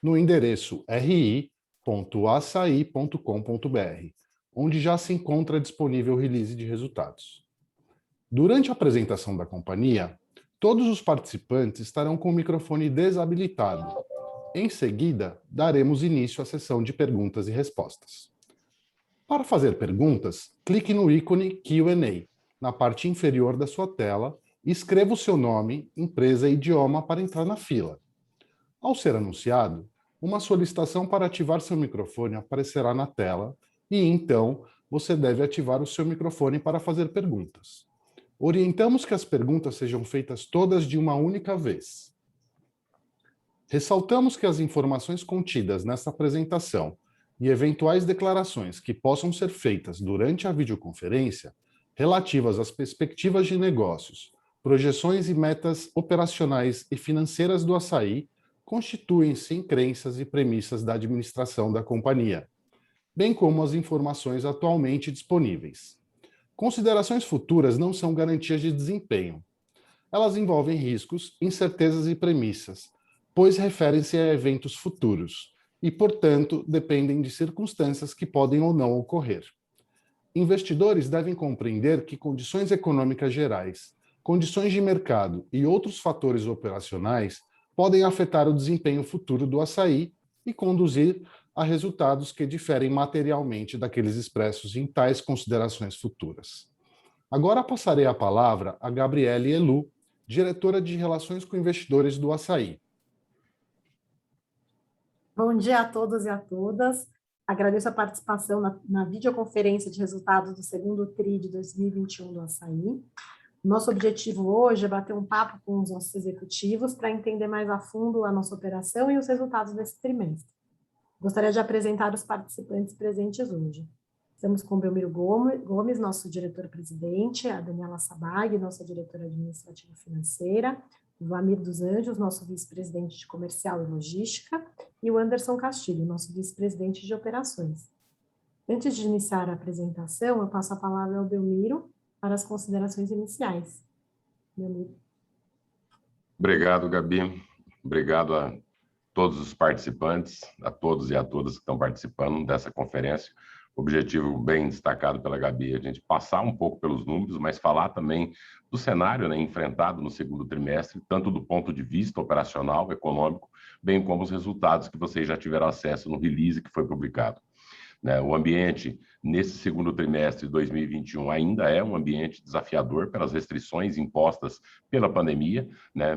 no endereço ri.açaí.com.br, onde já se encontra disponível o release de resultados. Durante a apresentação da companhia, todos os participantes estarão com o microfone desabilitado. Em seguida, daremos início à sessão de perguntas e respostas. Para fazer perguntas, clique no ícone Q&A, na parte inferior da sua tela, e escreva o seu nome, empresa e idioma para entrar na fila. Ao ser anunciado, uma solicitação para ativar seu microfone aparecerá na tela e, então, você deve ativar o seu microfone para fazer perguntas. Orientamos que as perguntas sejam feitas todas de uma única vez. Ressaltamos que as informações contidas nesta apresentação e eventuais declarações que possam ser feitas durante a videoconferência, relativas às perspectivas de negócios, projeções e metas operacionais e financeiras do Açaí, constituem-se em crenças e premissas da administração da companhia, bem como as informações atualmente disponíveis. Considerações futuras não são garantias de desempenho. Elas envolvem riscos, incertezas e premissas, pois referem-se a eventos futuros e, portanto, dependem de circunstâncias que podem ou não ocorrer. Investidores devem compreender que condições econômicas gerais, condições de mercado e outros fatores operacionais podem afetar o desempenho futuro do Açaí e conduzir a resultados que diferem materialmente daqueles expressos em tais considerações futuras. Agora passarei a palavra a Gabriele Helu, diretora de Relações com Investidores do Açaí. Bom dia a todos e a todas. Agradeço a participação na videoconferência de resultados do segundo TRI de 2021 do Açaí. Nosso objetivo hoje é bater um papo com os nossos executivos para entender mais a fundo a nossa operação e os resultados desse trimestre. Gostaria de apresentar os participantes presentes hoje. Estamos com o Belmiro Gomes, nosso diretor-presidente, a Daniela Sabag, nossa diretora administrativa financeira, o Vlamir dos Anjos, nosso vice-presidente de comercial e logística, e o Anderson Castilho, nosso vice-presidente de operações. Antes de iniciar a apresentação, eu passo a palavra ao Belmiro para as considerações iniciais. Belmiro. Obrigado, Gabi. Obrigado a todos os participantes, a todos e a todas que estão participando dessa conferência. Objetivo bem destacado pela Gabi, a gente passar um pouco pelos números, mas falar também do cenário, né, enfrentado no segundo trimestre, tanto do ponto de vista operacional, econômico, bem como os resultados que vocês já tiveram acesso no release que foi publicado. O ambiente, nesse segundo trimestre de 2021, ainda é um ambiente desafiador pelas restrições impostas pela pandemia,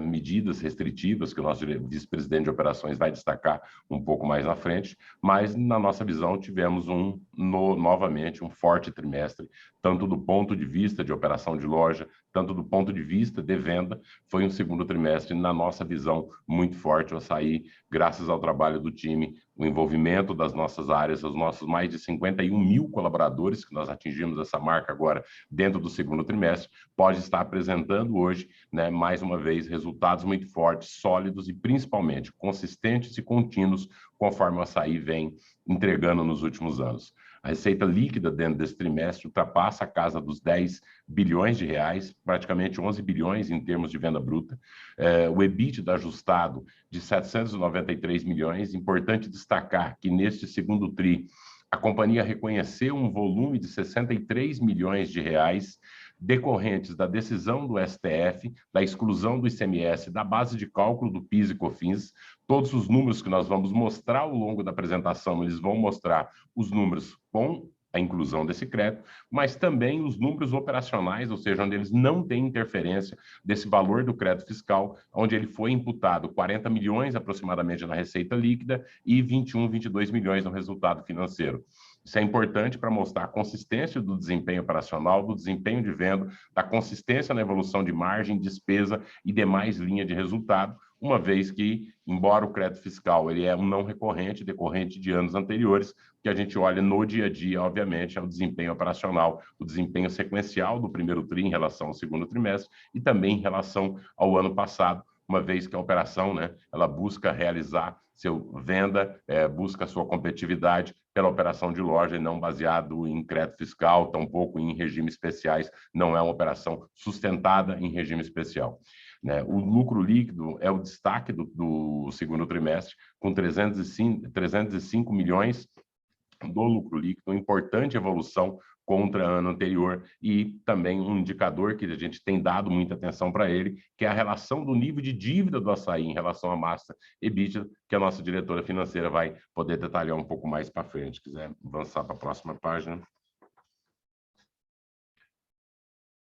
medidas restritivas que o nosso vice-presidente de operações vai destacar um pouco mais na frente, mas, na nossa visão, tivemos novamente um forte trimestre, tanto do ponto de vista de operação de loja, tanto do ponto de vista de venda. Foi um segundo trimestre, na nossa visão, muito forte. O Açaí, graças ao trabalho do time, o envolvimento das nossas áreas, os nossos mais de 51 mil colaboradores, que nós atingimos essa marca agora dentro do segundo trimestre, pode estar apresentando hoje, mais uma vez, resultados muito fortes, sólidos e principalmente consistentes e contínuos, conforme o Açaí vem entregando nos últimos anos. A receita líquida dentro desse trimestre ultrapassa a casa dos 10 bilhões de reais, praticamente 11 bilhões em termos de venda bruta. O EBITDA ajustado de 793 milhões. Importante destacar que neste segundo TRI, a companhia reconheceu um volume de 63 milhões de reais decorrentes da decisão do STF, da exclusão do ICMS, da base de cálculo do PIS e COFINS. Todos os números que nós vamos mostrar ao longo da apresentação, eles vão mostrar os números com a inclusão desse crédito, mas também os números operacionais, ou seja, onde eles não têm interferência desse valor do crédito fiscal, onde ele foi imputado 40 milhões aproximadamente na receita líquida e 21, 22 milhões no resultado financeiro. Isso é importante para mostrar a consistência do desempenho operacional, do desempenho de venda, da consistência na evolução de margem, despesa e demais linhas de resultado, uma vez que, embora o crédito fiscal ele é um não recorrente, decorrente de anos anteriores, o que a gente olha no dia a dia, obviamente, é o desempenho operacional, o desempenho sequencial do primeiro TRI em relação ao segundo trimestre e também em relação ao ano passado, uma vez que a operação, ela busca realizar seu venda, busca sua competitividade pela operação de loja e não baseado em crédito fiscal, tampouco em regimes especiais, não é uma operação sustentada em regime especial. né? O lucro líquido é o destaque do segundo trimestre, com 305 milhões do lucro líquido, uma importante evolução contra ano anterior, e também um indicador que a gente tem dado muita atenção para ele, que é a relação do nível de dívida do Assaí em relação à massa EBITDA, que a nossa diretora financeira vai poder detalhar um pouco mais para frente. Se quiser avançar para a próxima página.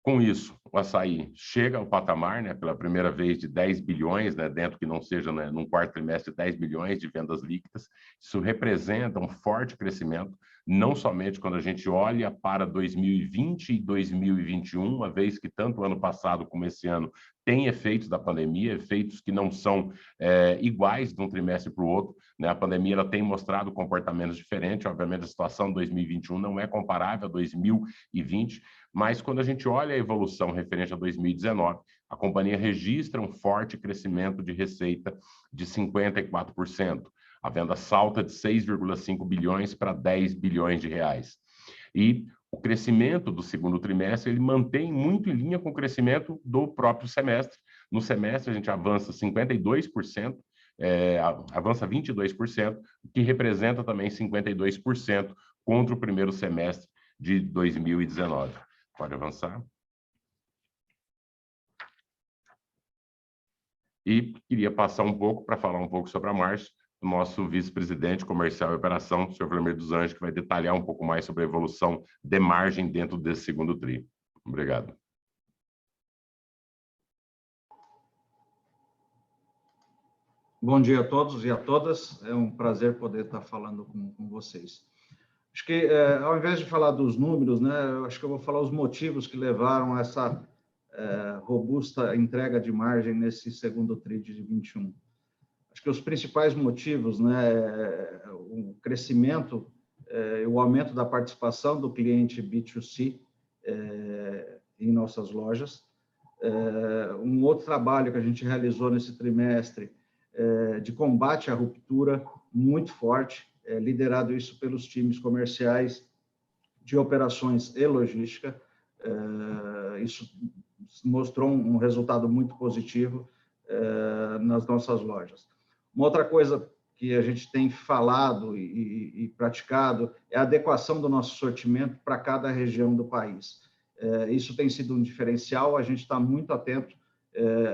Com isso, o Assaí chega ao patamar, né, pela primeira vez, de 10 bilhões, né, dentro que não seja, né, num quarto trimestre, 10 bilhões de vendas líquidas. Isso representa um forte crescimento, não somente quando a gente olha para 2020 e 2021, uma vez que tanto o ano passado como esse ano tem efeitos da pandemia, efeitos que não são iguais de um trimestre para o outro, né? A pandemia ela tem mostrado comportamentos diferentes, obviamente a situação de 2021 não é comparável a 2020, mas quando a gente olha a evolução referente a 2019, a companhia registra um forte crescimento de receita de 54%. A venda salta de 6,5 bilhões para 10 bilhões de reais. E o crescimento do segundo trimestre, ele mantém muito em linha com o crescimento do próprio semestre. No semestre, a gente avança 52%, avança 22%, que representa também 52% contra o primeiro semestre de 2019. Pode avançar. E queria passar um pouco para falar um pouco sobre a margem, o nosso vice-presidente comercial e operação, o senhor Vladimir dos Anjos, que vai detalhar um pouco mais sobre a evolução de margem dentro desse segundo tri. Obrigado. Bom dia a todos e a todas. É um prazer poder estar falando com vocês. Acho que, ao invés de falar dos números, né, eu acho que eu vou falar os motivos que levaram a essa robusta entrega de margem nesse segundo tri de 21. Acho que os principais motivos, né, o crescimento, o aumento da participação do cliente B2C em nossas lojas. Um outro trabalho que a gente realizou nesse trimestre de combate à ruptura muito forte, liderado isso pelos times comerciais de operações e logística. Isso mostrou um resultado muito positivo nas nossas lojas. Uma outra coisa que a gente tem falado e praticado é a adequação do nosso sortimento para cada região do país. Isso tem sido um diferencial, a gente está muito atento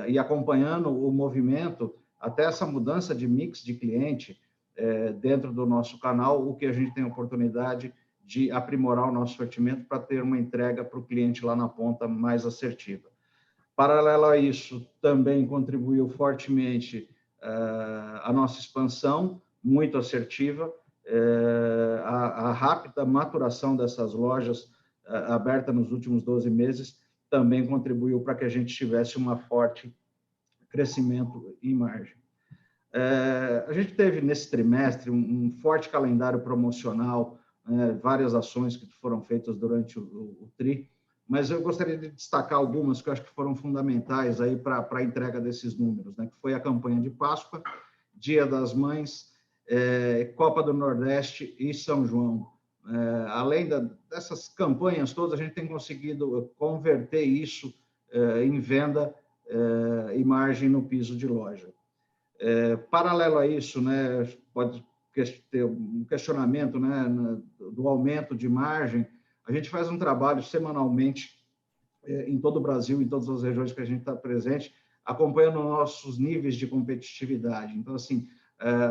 e acompanhando o movimento, até essa mudança de mix de cliente dentro do nosso canal, o que a gente tem oportunidade de aprimorar o nosso sortimento para ter uma entrega para o cliente lá na ponta mais assertiva. Paralelo a isso, também contribuiu fortemente a nossa expansão, muito assertiva, a rápida maturação dessas lojas abertas nos últimos 12 meses também contribuiu para que a gente tivesse um forte crescimento em margem. A gente teve nesse trimestre um forte calendário promocional, várias ações que foram feitas durante o TRI, mas eu gostaria de destacar algumas que eu acho que foram fundamentais aí para a entrega desses números, né? Que foi a campanha de Páscoa, Dia das Mães, Copa do Nordeste e São João. Além dessas campanhas todas, a gente tem conseguido converter isso em venda e margem no piso de loja. Paralelo a isso, né, pode ter um questionamento, né, do aumento de margem. A gente faz um trabalho semanalmente em todo o Brasil, em todas as regiões que a gente está presente, acompanhando nossos níveis de competitividade. Então, assim,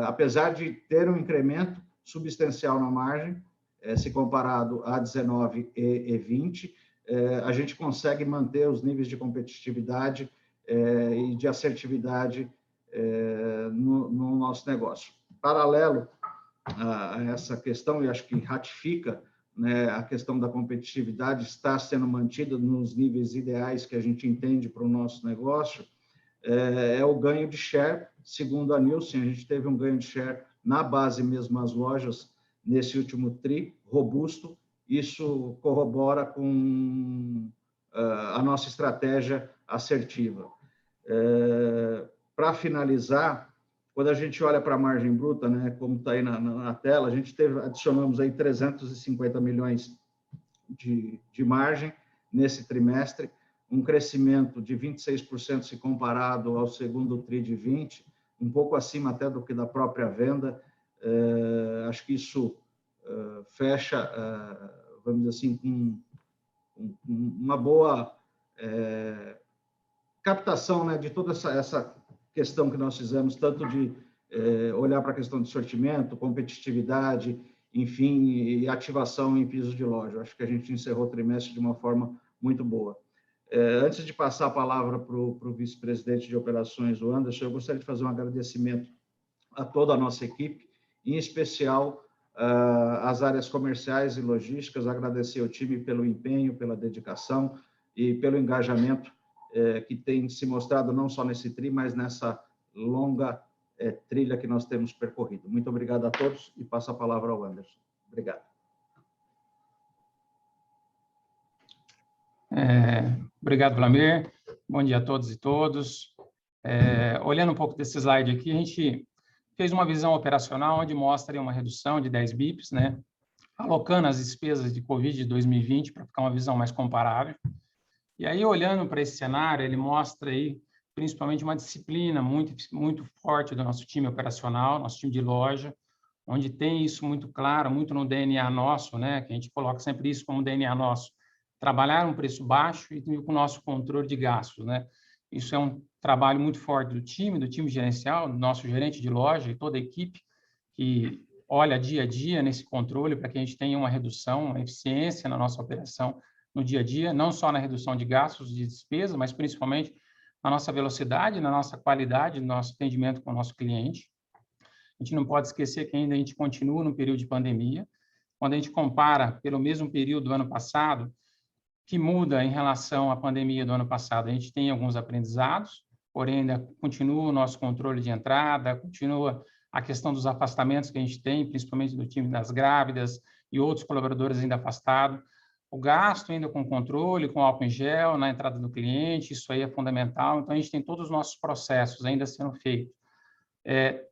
apesar de ter um incremento substancial na margem, se comparado a 19 e 20, a gente consegue manter os níveis de competitividade e de assertividade no nosso negócio. Paralelo a essa questão, e acho que ratifica, né, a questão da competitividade está sendo mantida nos níveis ideais que a gente entende para o nosso negócio, é o ganho de share. Segundo a Nielsen, a gente teve um ganho de share na base mesmo as lojas nesse último tri, robusto. Isso corrobora com a nossa estratégia assertiva. Para finalizar, quando a gente olha para a margem bruta, né, como está aí na tela, a gente adicionamos aí 350 milhões de margem nesse trimestre, um crescimento de 26% se comparado ao segundo TRI de 20, um pouco acima até do que da própria venda. Acho que isso fecha, vamos dizer assim, com uma boa captação, né, de toda essa questão que nós fizemos, tanto de olhar para a questão de sortimento, competitividade, enfim, e ativação em pisos de loja. Acho que a gente encerrou o trimestre de uma forma muito boa. Antes de passar a palavra para o vice-presidente de operações, o Anderson, eu gostaria de fazer um agradecimento a toda a nossa equipe, em especial as áreas comerciais e logísticas, agradecer ao time pelo empenho, pela dedicação e pelo engajamento que tem se mostrado não só nesse TRI, mas nessa longa trilha que nós temos percorrido. Muito obrigado a todos e passo a palavra ao Anderson. Obrigado. Obrigado, Wlamir. Bom dia a todos e todos. Olhando um pouco desse slide aqui, a gente fez uma visão operacional onde mostra uma redução de 10 bips, né? Alocando as despesas de Covid de 2020 para ficar uma visão mais comparável. E aí, olhando para esse cenário, ele mostra aí principalmente uma disciplina muito forte do nosso time operacional, nosso time de loja, onde tem isso muito claro, muito no DNA nosso, né? Que a gente coloca sempre isso como DNA nosso. Trabalhar um preço baixo e com o nosso controle de gastos, né? Isso é um trabalho muito forte do time gerencial, do nosso gerente de loja e toda a equipe que olha dia a dia nesse controle para que a gente tenha uma redução, uma eficiência na nossa operação no dia a dia, não só na redução de gastos, de despesa, mas principalmente na nossa velocidade, na nossa qualidade, no nosso atendimento com o nosso cliente. A gente não pode esquecer que ainda a gente continua no período de pandemia. Quando a gente compara pelo mesmo período do ano passado, que muda em relação à pandemia do ano passado, a gente tem alguns aprendizados, porém ainda continua o nosso controle de entrada, continua a questão dos afastamentos que a gente tem, principalmente do time das grávidas e outros colaboradores ainda afastados. O gasto ainda com controle, com álcool em gel na entrada do cliente, isso aí é fundamental. Então, a gente tem todos os nossos processos ainda sendo feitos.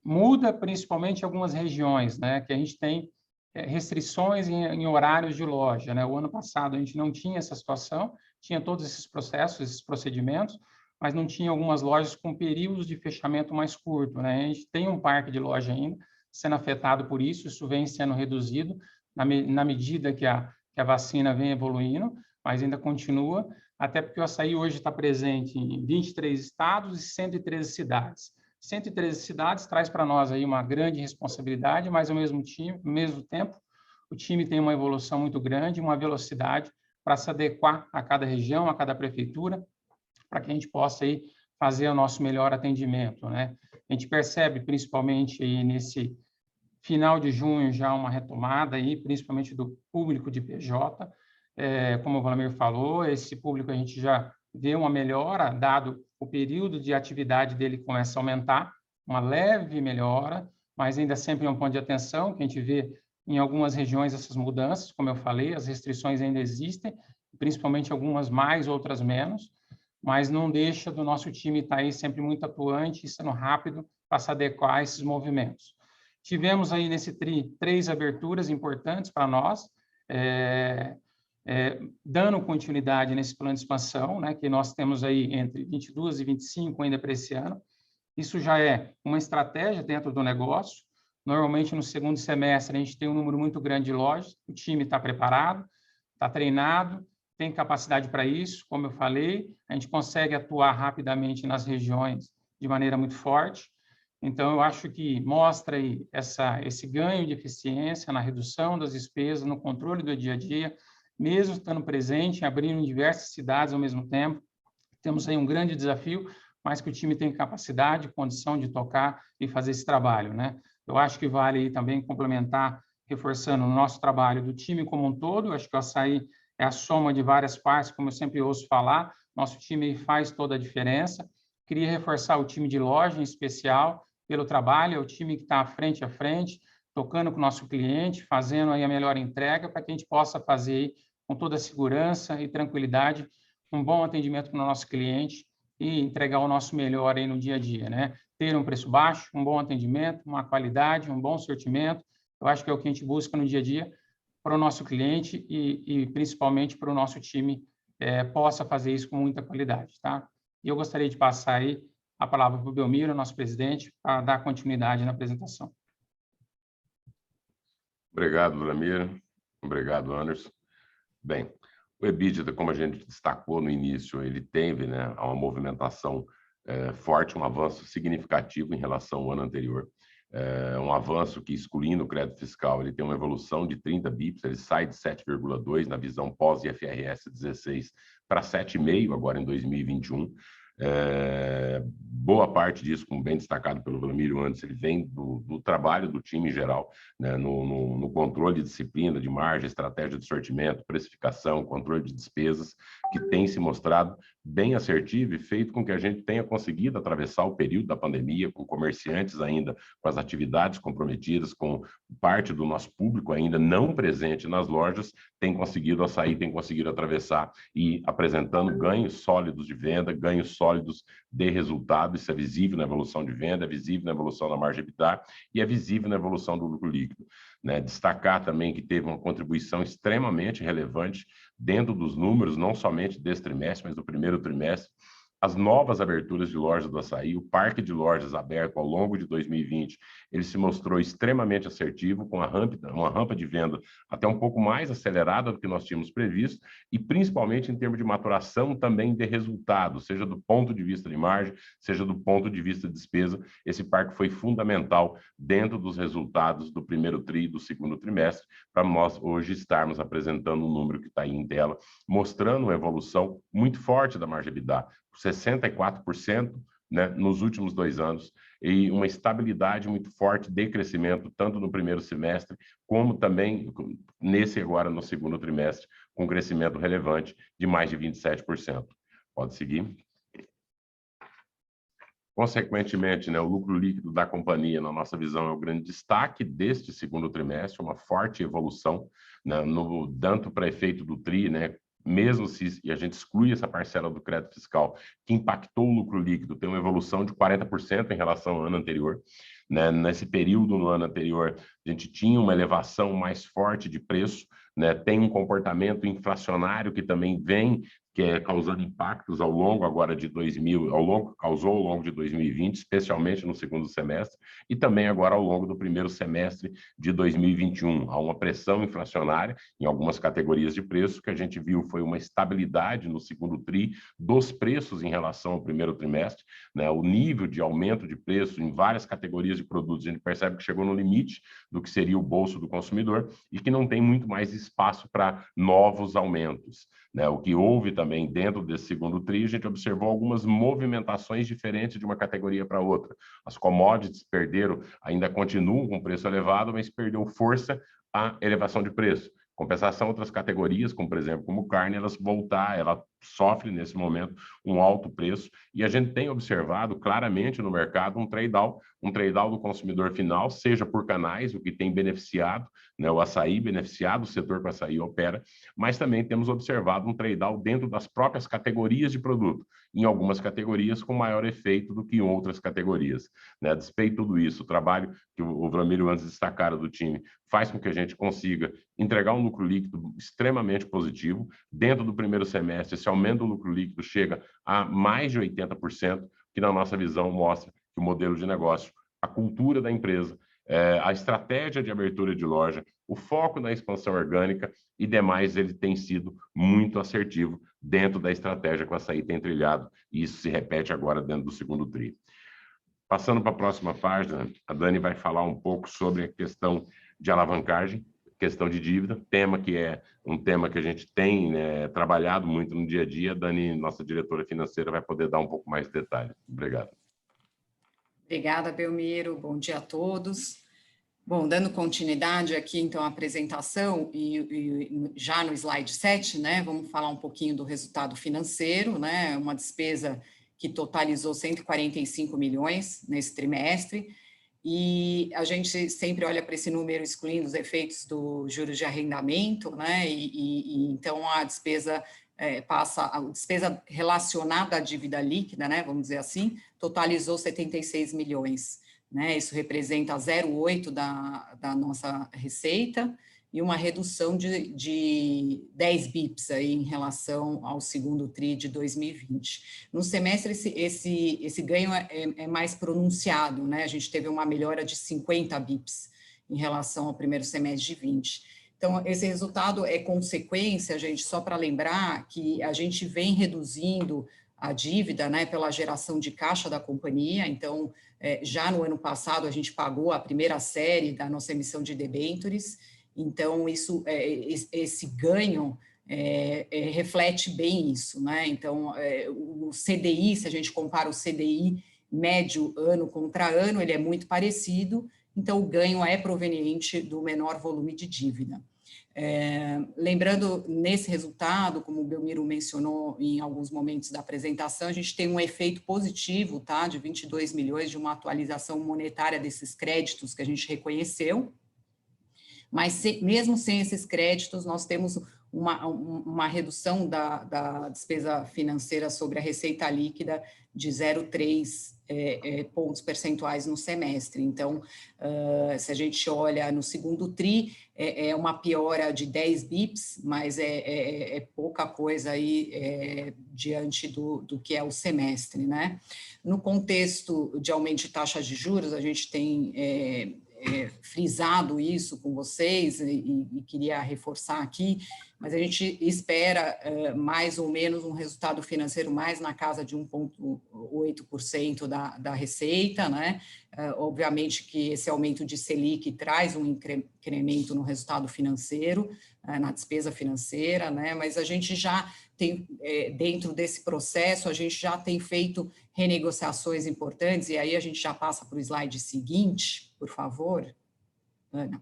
Muda principalmente algumas regiões, né, que a gente tem restrições em horários de loja, né? O ano passado a gente não tinha essa situação, tinha todos esses processos, esses procedimentos, mas não tinha algumas lojas com períodos de fechamento mais curto, né? A gente tem um parque de loja ainda sendo afetado por isso, isso vem sendo reduzido na medida que a vacina vem evoluindo, mas ainda continua, até porque o açaí hoje está presente em 23 estados e 113 cidades. 113 cidades traz para nós aí uma grande responsabilidade, mas ao mesmo tempo, o time tem uma evolução muito grande, uma velocidade para se adequar a cada região, a cada prefeitura, para que a gente possa aí fazer o nosso melhor atendimento, né? A gente percebe, principalmente aí nesse final de junho, já uma retomada aí, principalmente do público de PJ. Como o Wlamir falou, esse público a gente já vê uma melhora, dado o período de atividade dele começa a aumentar, uma leve melhora, mas ainda sempre é um ponto de atenção, que a gente vê em algumas regiões essas mudanças, como eu falei, as restrições ainda existem, principalmente algumas mais, outras menos, mas não deixa do nosso time estar aí sempre muito atuante e sendo rápido para se adequar a esses movimentos. Tivemos aí nesse TRI 3 aberturas importantes para nós, dando continuidade nesse plano de expansão, né, que nós temos aí entre 22 e 25 ainda para esse ano. Isso já é uma estratégia dentro do negócio. Normalmente, no segundo semestre, a gente tem um número muito grande de lojas, o time está preparado, está treinado, tem capacidade para isso, como eu falei, a gente consegue atuar rapidamente nas regiões de maneira muito forte. Então, eu acho que mostra aí esse ganho de eficiência na redução das despesas, no controle do dia a dia, mesmo estando presente, abrindo em diversas cidades ao mesmo tempo. Temos aí um grande desafio, mas que o time tem capacidade, condição de tocar e fazer esse trabalho, né? Eu acho que vale aí também complementar, reforçando o nosso trabalho do time como um todo. Eu acho que o açaí é a soma de várias partes, como eu sempre ouço falar. Nosso time faz toda a diferença. Queria reforçar o time de loja, em especial, pelo trabalho, é o time que está frente a frente, tocando com o nosso cliente, fazendo aí a melhor entrega para que a gente possa fazer aí, com toda a segurança e tranquilidade, um bom atendimento para o nosso cliente e entregar o nosso melhor aí no dia a dia, né? Ter um preço baixo, um bom atendimento, uma qualidade, um bom sortimento, eu acho que é o que a gente busca no dia a dia para o nosso cliente e principalmente para o nosso time possa fazer isso com muita qualidade, tá? E eu gostaria de passar aí a palavra para o Belmiro, nosso presidente, para dar continuidade na apresentação. Obrigado, Vlamir. Obrigado, Anderson. Bem, o EBITDA, como a gente destacou no início, ele teve, né, uma movimentação forte, um avanço significativo em relação ao ano anterior. Um avanço que, excluindo o crédito fiscal, ele tem uma evolução de 30 bips, ele sai de 7,2 na visão pós-IFRS 16 para 7,5 agora em 2021. Boa parte disso, como bem destacado pelo Vlamir antes, ele vem do trabalho do time em geral, né, no controle de disciplina, de margem, estratégia de sortimento, precificação, controle de despesas, que tem se mostrado bem assertivo e feito com que a gente tenha conseguido atravessar o período da pandemia, com comerciantes ainda com as atividades comprometidas, com parte do nosso público ainda não presente nas lojas, tem conseguido atravessar e apresentando ganhos sólidos de venda, ganhos sólidos de resultado. Isso é visível na evolução de venda, é visível na evolução da margem EBITDA e é visível na evolução do lucro líquido. Né? Destacar também que teve uma contribuição extremamente relevante dentro dos números, não somente desse trimestre, mas do primeiro trimestre, as novas aberturas de lojas do Assaí, o parque de lojas aberto ao longo de 2020, ele se mostrou extremamente assertivo, com uma rampa de venda até um pouco mais acelerada do que nós tínhamos previsto, e principalmente em termos de maturação também de resultados, seja do ponto de vista de margem, seja do ponto de vista de despesa. Esse parque foi fundamental dentro dos resultados do primeiro tri e do segundo trimestre, para nós hoje estarmos apresentando um número que está aí em tela, mostrando uma evolução muito forte da margem EBITDA, 64%, né, nos últimos 2 anos, e uma estabilidade muito forte de crescimento, tanto no primeiro semestre, como também agora no segundo trimestre, com crescimento relevante de mais de 27%. Pode seguir. Consequentemente, né, o lucro líquido da companhia, na nossa visão, é o grande destaque deste segundo trimestre, uma forte evolução, né, tanto para efeito do TRI, né, mesmo se a gente exclui essa parcela do crédito fiscal que impactou o lucro líquido, tem uma evolução de 40% em relação ao ano anterior. Né? Nesse período, no ano anterior, a gente tinha uma elevação mais forte de preço, né? Tem um comportamento inflacionário que também vem causando impactos ao longo agora de causou ao longo de 2020, especialmente no segundo semestre, e também agora ao longo do primeiro semestre de 2021. Há uma pressão inflacionária em algumas categorias de preço, que a gente viu foi uma estabilidade no segundo tri dos preços em relação ao primeiro trimestre, né? O nível de aumento de preço em várias categorias de produtos, a gente percebe que chegou no limite do que seria o bolso do consumidor e que não tem muito mais espaço para novos aumentos. Né? O que houve também dentro desse segundo tri, a gente observou algumas movimentações diferentes de uma categoria para outra. As commodities ainda continuam com preço elevado, mas perdeu força a elevação de preço. Compensação, outras categorias, como por exemplo, como carne, ela sofre nesse momento um alto preço, e a gente tem observado claramente no mercado um trade-down do consumidor final, seja por canais, o que tem beneficiado, né, o açaí beneficiado, o setor que o açaí opera, mas também temos observado um trade-down dentro das próprias categorias de produto, em algumas categorias com maior efeito do que em outras categorias. Né? A despeito de tudo isso, o trabalho que o Vlamir antes destacaram do time faz com que a gente consiga entregar um lucro líquido extremamente positivo. Dentro do primeiro semestre, esse aumento do lucro líquido chega a mais de 80%, que na nossa visão mostra que o modelo de negócio, a cultura da empresa, a estratégia de abertura de loja, o foco na expansão orgânica e demais, ele tem sido muito assertivo dentro da estratégia que o Assaí tem trilhado, e isso se repete agora dentro do segundo tri. Passando para a próxima página, a Dani vai falar um pouco sobre a questão de alavancagem, questão de dívida, tema que é um tema que a gente tem, né, trabalhado muito no dia a dia. A Dani, nossa diretora financeira, vai poder dar um pouco mais de detalhe. Obrigado. Obrigada, Belmiro. Bom dia a todos. Bom, dando continuidade aqui, então, à apresentação, e já no slide 7, né, vamos falar um pouquinho do resultado financeiro, né, uma despesa que totalizou 145 milhões nesse trimestre, e a gente sempre olha para esse número excluindo os efeitos do juros de arrendamento, né, então a despesa a despesa relacionada à dívida líquida, né, vamos dizer assim, totalizou 76 milhões, né, isso representa 0,8% da nossa receita, e uma redução de 10 bips aí em relação ao segundo TRI de 2020. No semestre, esse ganho é mais pronunciado, né? A gente teve uma melhora de 50 bips em relação ao primeiro semestre de 20. Então, esse resultado é consequência, gente, só para lembrar que a gente vem reduzindo a dívida, né, pela geração de caixa da companhia. Então, já no ano passado, a gente pagou a primeira série da nossa emissão de debêntures. Então, esse ganho reflete bem isso, né? Então, o CDI, se a gente compara o CDI médio ano contra ano, ele é muito parecido, então o ganho é proveniente do menor volume de dívida. Lembrando, nesse resultado, como o Belmiro mencionou em alguns momentos da apresentação, a gente tem um efeito positivo, tá, de 22 milhões de uma atualização monetária desses créditos que a gente reconheceu, mas mesmo sem esses créditos, nós temos uma redução da despesa financeira sobre a receita líquida de 0,3 pontos percentuais no semestre. Então, se a gente olha no segundo TRI, é uma piora de 10 bips, mas é pouca coisa aí diante do que é o semestre, né? No contexto de aumento de taxas de juros, a gente tem frisado isso com vocês e queria reforçar aqui, mas a gente espera mais ou menos um resultado financeiro mais na casa de 1,8% da receita, né? Obviamente que esse aumento de Selic traz um incremento no resultado financeiro, na despesa financeira, né? Mas a gente já tem, dentro desse processo, a gente já tem feito renegociações importantes, e aí a gente já passa para o slide seguinte, por favor, Ana.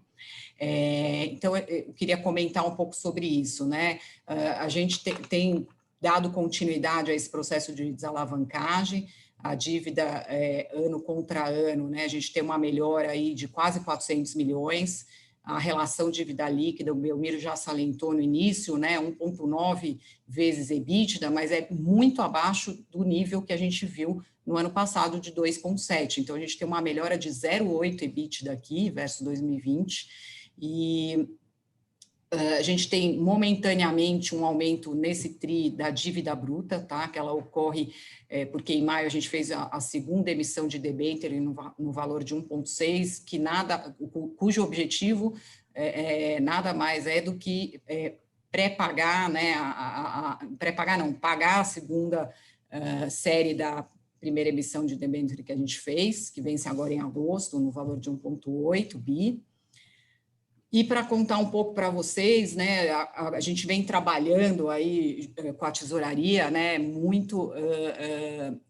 Então, eu queria comentar um pouco sobre isso, né? A gente tem dado continuidade a esse processo de desalavancagem, a dívida ano contra ano, né? A gente tem uma melhora aí de quase 400 milhões, a relação dívida líquida, o Belmiro já salientou no início, né, 1,9 vezes EBITDA, mas é muito abaixo do nível que a gente viu no ano passado de 2,7. Então, a gente tem uma melhora de 0,8 EBITDA aqui versus 2020, e a gente tem momentaneamente um aumento nesse TRI da dívida bruta, tá? Que ela ocorre porque em maio a gente fez a segunda emissão de debênture no valor de 1,6, cujo objetivo nada mais é do que pré-pagar, né? Pré-pagar não, pagar a segunda série da primeira emissão de debênture que a gente fez, que vence agora em agosto, no valor de 1,8 bi. E para contar um pouco para vocês, né, a gente vem trabalhando aí com a tesouraria, né, muito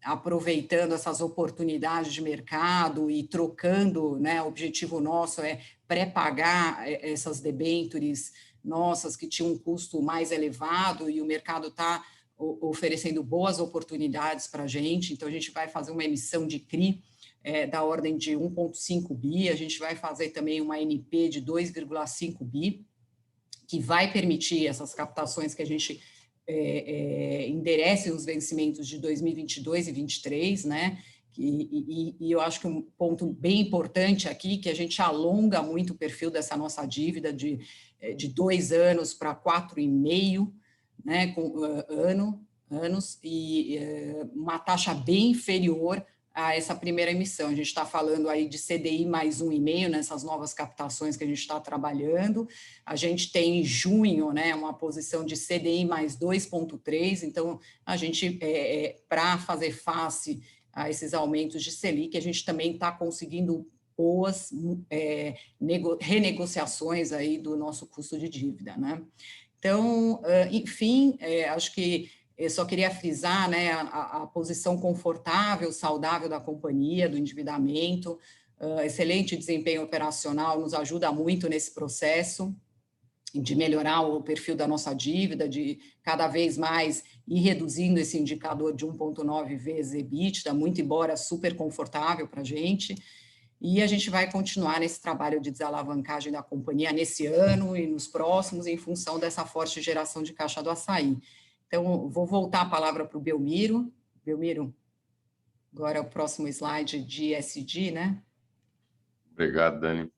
aproveitando essas oportunidades de mercado e trocando, né, o objetivo nosso é pré-pagar essas debêntures nossas que tinham um custo mais elevado e o mercado está oferecendo boas oportunidades para a gente, então a gente vai fazer uma emissão de CRI da ordem de 1,5 bi, a gente vai fazer também uma NP de 2,5 bi, que vai permitir essas captações que a gente enderece os vencimentos de 2022 e 2023, né? E eu acho que um ponto bem importante aqui, que a gente alonga muito o perfil dessa nossa dívida de 2 anos para 4,5, né, anos, e uma taxa bem inferior a essa primeira emissão. A gente está falando aí de CDI mais 1,5 nessas novas captações que a gente está trabalhando. A gente tem em junho, né, uma posição de CDI mais 2,3, então a gente, para fazer face a esses aumentos de Selic, a gente também está conseguindo boas renegociações aí do nosso custo de dívida, né? Então, enfim, acho que eu só queria frisar, né, a posição confortável, saudável da companhia, do endividamento, excelente desempenho operacional, nos ajuda muito nesse processo de melhorar o perfil da nossa dívida, de cada vez mais ir reduzindo esse indicador de 1,9 vezes EBITDA, muito embora super confortável para a gente, e a gente vai continuar nesse trabalho de desalavancagem da companhia nesse ano e nos próximos, em função dessa forte geração de caixa do açaí. Então, vou voltar a palavra para o Belmiro. Belmiro, agora é o próximo slide de ESG, né? Obrigado, Dani.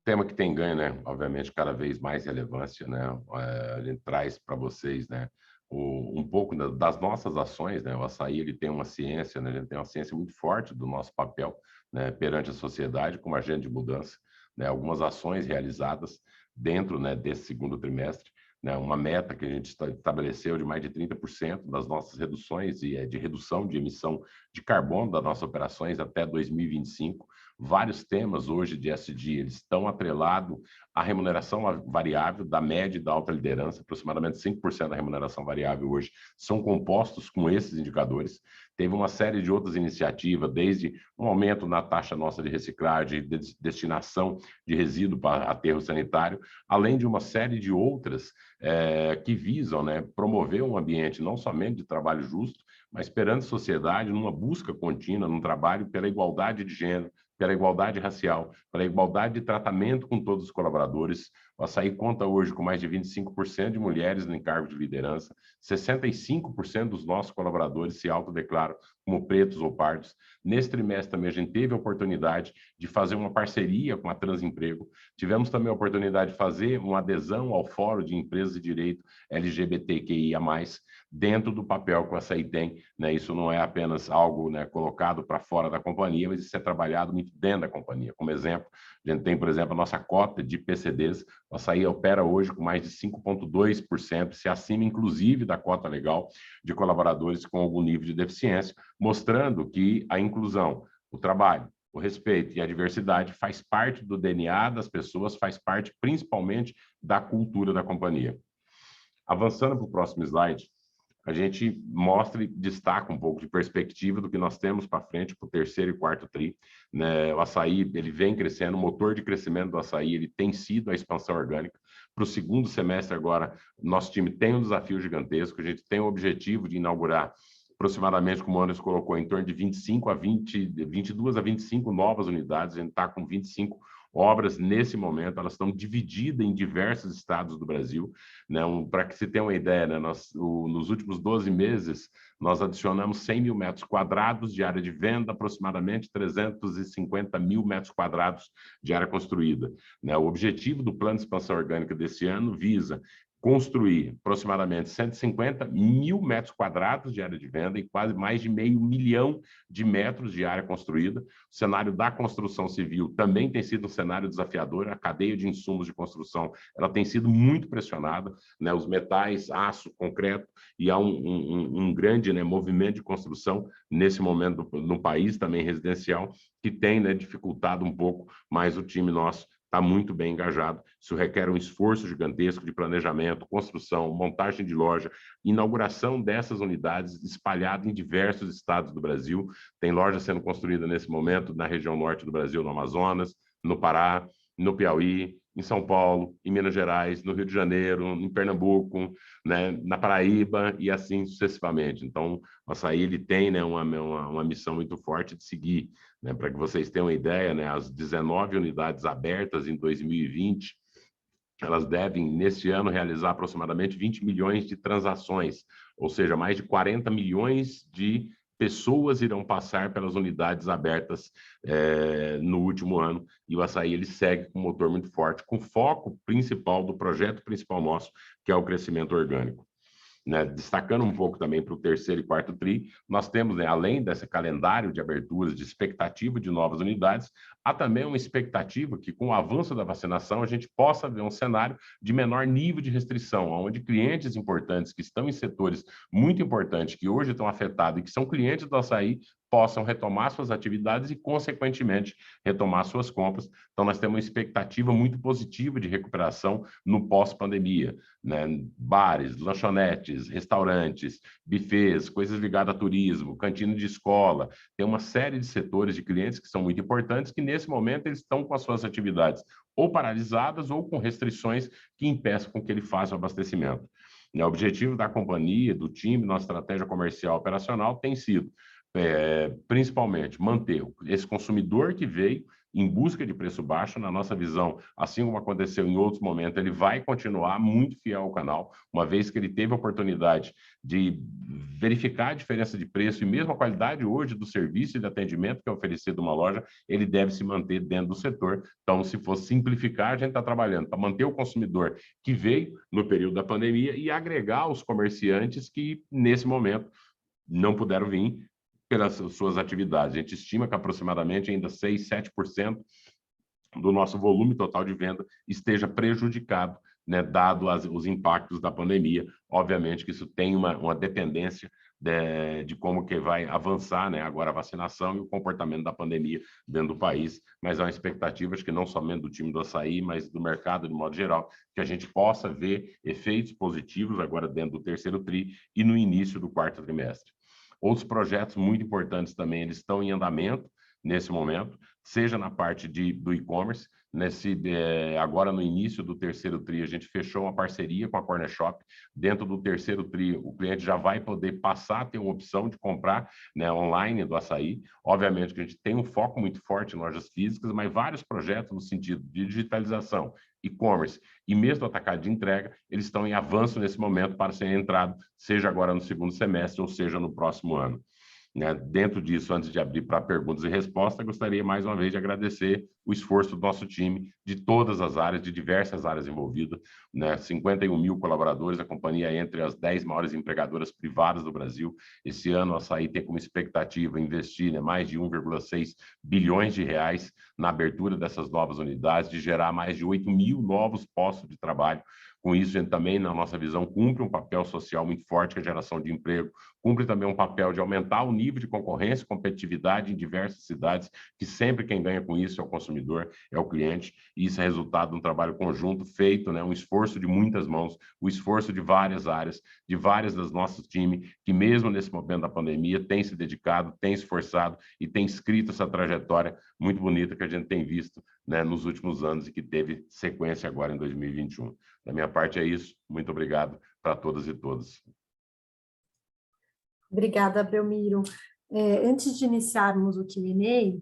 tema que tem ganho, né? Obviamente, cada vez mais relevância, né? A gente traz para vocês, né? Um pouco das nossas ações, né? O açaí, ele tem uma ciência, né? Ele tem uma ciência muito forte do nosso papel, né? Perante a sociedade como agente de mudança, né? Algumas ações realizadas dentro, né, desse segundo trimestre, né? Uma meta que a gente estabeleceu de mais de 30% das nossas reduções e de redução de emissão de carbono das nossas operações até 2025. Vários temas hoje de ESG, eles estão atrelados à remuneração variável da média e da alta liderança, aproximadamente 5% da remuneração variável hoje são compostos com esses indicadores. Teve uma série de outras iniciativas, desde um aumento na taxa nossa de reciclagem, de destinação de resíduo para aterro sanitário, além de uma série de outras que visam, né, promover um ambiente não somente de trabalho justo, mas perante a sociedade, numa busca contínua, num trabalho pela igualdade de gênero, pela igualdade racial, pela igualdade de tratamento com todos os colaboradores. O açaí conta hoje com mais de 25% de mulheres em cargo de liderança, 65% dos nossos colaboradores se autodeclaram como pretos ou pardos. Nesse trimestre também a gente teve a oportunidade de fazer uma parceria com a Transemprego, tivemos também a oportunidade de fazer uma adesão ao Fórum de Empresas de Direito LGBTQIA+, dentro do papel que o açaí tem, né? Isso não é apenas algo, né, colocado para fora da companhia, mas isso é trabalhado muito dentro da companhia. Como exemplo, a gente tem, por exemplo, a nossa cota de PCDs, o açaí opera hoje com mais de 5,2%, se acima, inclusive, da cota legal de colaboradores com algum nível de deficiência, mostrando que a inclusão, o trabalho, o respeito e a diversidade faz parte do DNA das pessoas, faz parte principalmente da cultura da companhia. Avançando para o próximo slide, a gente mostra e destaca um pouco de perspectiva do que nós temos para frente para o terceiro e quarto tri, né? O açaí, ele vem crescendo, o motor de crescimento do açaí, ele tem sido a expansão orgânica. Para o segundo semestre agora, nosso time tem um desafio gigantesco, a gente tem o objetivo de inaugurar aproximadamente, como o Anderson colocou, em torno de 22 a 25 novas unidades, a gente está com 25 obras nesse momento, elas estão divididas em diversos estados do Brasil, né? Para que se tenha uma ideia, né? Nos últimos 12 meses, nós adicionamos 100 mil metros quadrados de área de venda, aproximadamente 350 mil metros quadrados de área construída, né? O objetivo do Plano de Expansão Orgânica desse ano visa construir aproximadamente 150 mil metros quadrados de área de venda e quase mais de 500 mil de metros de área construída. O cenário da construção civil também tem sido um cenário desafiador, a cadeia de insumos de construção ela tem sido muito pressionada, né? Os metais, aço, concreto, e há um grande, né, movimento de construção nesse momento no país, também residencial, que tem, né, dificultado um pouco, mas o time nosso está muito bem engajado. Isso requer um esforço gigantesco de planejamento, construção, montagem de loja, inauguração dessas unidades espalhadas em diversos estados do Brasil. Tem loja sendo construída nesse momento na região norte do Brasil, no Amazonas, no Pará, no Piauí, em São Paulo, em Minas Gerais, no Rio de Janeiro, em Pernambuco, né, na Paraíba e assim sucessivamente. Então, o açaí ele tem, né, uma missão muito forte de seguir, né, para que vocês tenham uma ideia, né, as 19 unidades abertas em 2020, elas devem, neste ano, realizar aproximadamente 20 milhões de transações, ou seja, mais de 40 milhões de pessoas irão passar pelas unidades abertas no último ano, e o açaí ele segue com um motor muito forte, com foco principal do projeto principal nosso, que é o crescimento orgânico. Né, destacando um pouco também para o terceiro e quarto tri, nós temos, né, além desse calendário de aberturas, de expectativa de novas unidades, há também uma expectativa que, com o avanço da vacinação, a gente possa ver um cenário de menor nível de restrição, onde clientes importantes que estão em setores muito importantes, que hoje estão afetados e que são clientes do açaí, possam retomar suas atividades e, consequentemente, retomar suas compras. Então, nós temos uma expectativa muito positiva de recuperação no pós-pandemia, né? Bares, lanchonetes, restaurantes, buffets, coisas ligadas a turismo, cantina de escola, tem uma série de setores de clientes que são muito importantes, que nesse momento eles estão com as suas atividades ou paralisadas ou com restrições que impeçam com que ele faça o abastecimento. O objetivo da companhia, do time, nossa estratégia comercial operacional tem sido principalmente manter esse consumidor que veio em busca de preço baixo. Na nossa visão, assim como aconteceu em outros momentos, ele vai continuar muito fiel ao canal, uma vez que ele teve a oportunidade de verificar a diferença de preço e mesmo a qualidade hoje do serviço e de atendimento que é oferecido numa loja, ele deve se manter dentro do setor. Então, se for simplificar, a gente está trabalhando para manter o consumidor que veio no período da pandemia e agregar os comerciantes que, nesse momento, não puderam vir pelas suas atividades. A gente estima que aproximadamente ainda 6, 7% do nosso volume total de venda esteja prejudicado, né, dado os impactos da pandemia. Obviamente que isso tem uma dependência de como que vai avançar, né, agora a vacinação e o comportamento da pandemia dentro do país, mas há uma expectativa, acho que não somente do time do açaí, mas do mercado de modo geral, que a gente possa ver efeitos positivos agora dentro do terceiro tri e no início do quarto trimestre. Outros projetos muito importantes também, eles estão em andamento nesse momento, seja na parte do e-commerce. Agora, no início do terceiro tri, a gente fechou uma parceria com a Corner Shop. Dentro do terceiro tri, o cliente já vai poder passar a ter uma opção de comprar, né, online do açaí. Obviamente que a gente tem um foco muito forte em lojas físicas, mas vários projetos no sentido de digitalização, e-commerce e mesmo atacado de entrega, eles estão em avanço nesse momento para serem entrados, seja agora no segundo semestre ou seja no próximo ano. Dentro disso, antes de abrir para perguntas e respostas, gostaria mais uma vez de agradecer o esforço do nosso time, de todas as áreas, de diversas áreas envolvidas, 51 mil colaboradores, a companhia é entre as 10 maiores empregadoras privadas do Brasil. Esse ano, a Açaí tem como expectativa investir mais de 1,6 bilhões de reais na abertura dessas novas unidades, de gerar mais de 8 mil novos postos de trabalho. Com isso, a gente também, na nossa visão, cumpre um papel social muito forte, que é a geração de emprego, cumpre também um papel de aumentar o nível de concorrência e competitividade em diversas cidades, que sempre quem ganha com isso é o consumidor, é o cliente, e isso é resultado de um trabalho conjunto feito, um esforço de muitas mãos, o esforço de várias áreas, de várias das nossos times, que mesmo nesse momento da pandemia, tem se dedicado, tem se esforçado e tem escrito essa trajetória muito bonita que a gente tem visto, nos últimos anos e que teve sequência agora em 2021. Da minha parte é isso. Muito obrigado para todas e todos. Obrigada, Belmiro. Antes de iniciarmos o Q&A,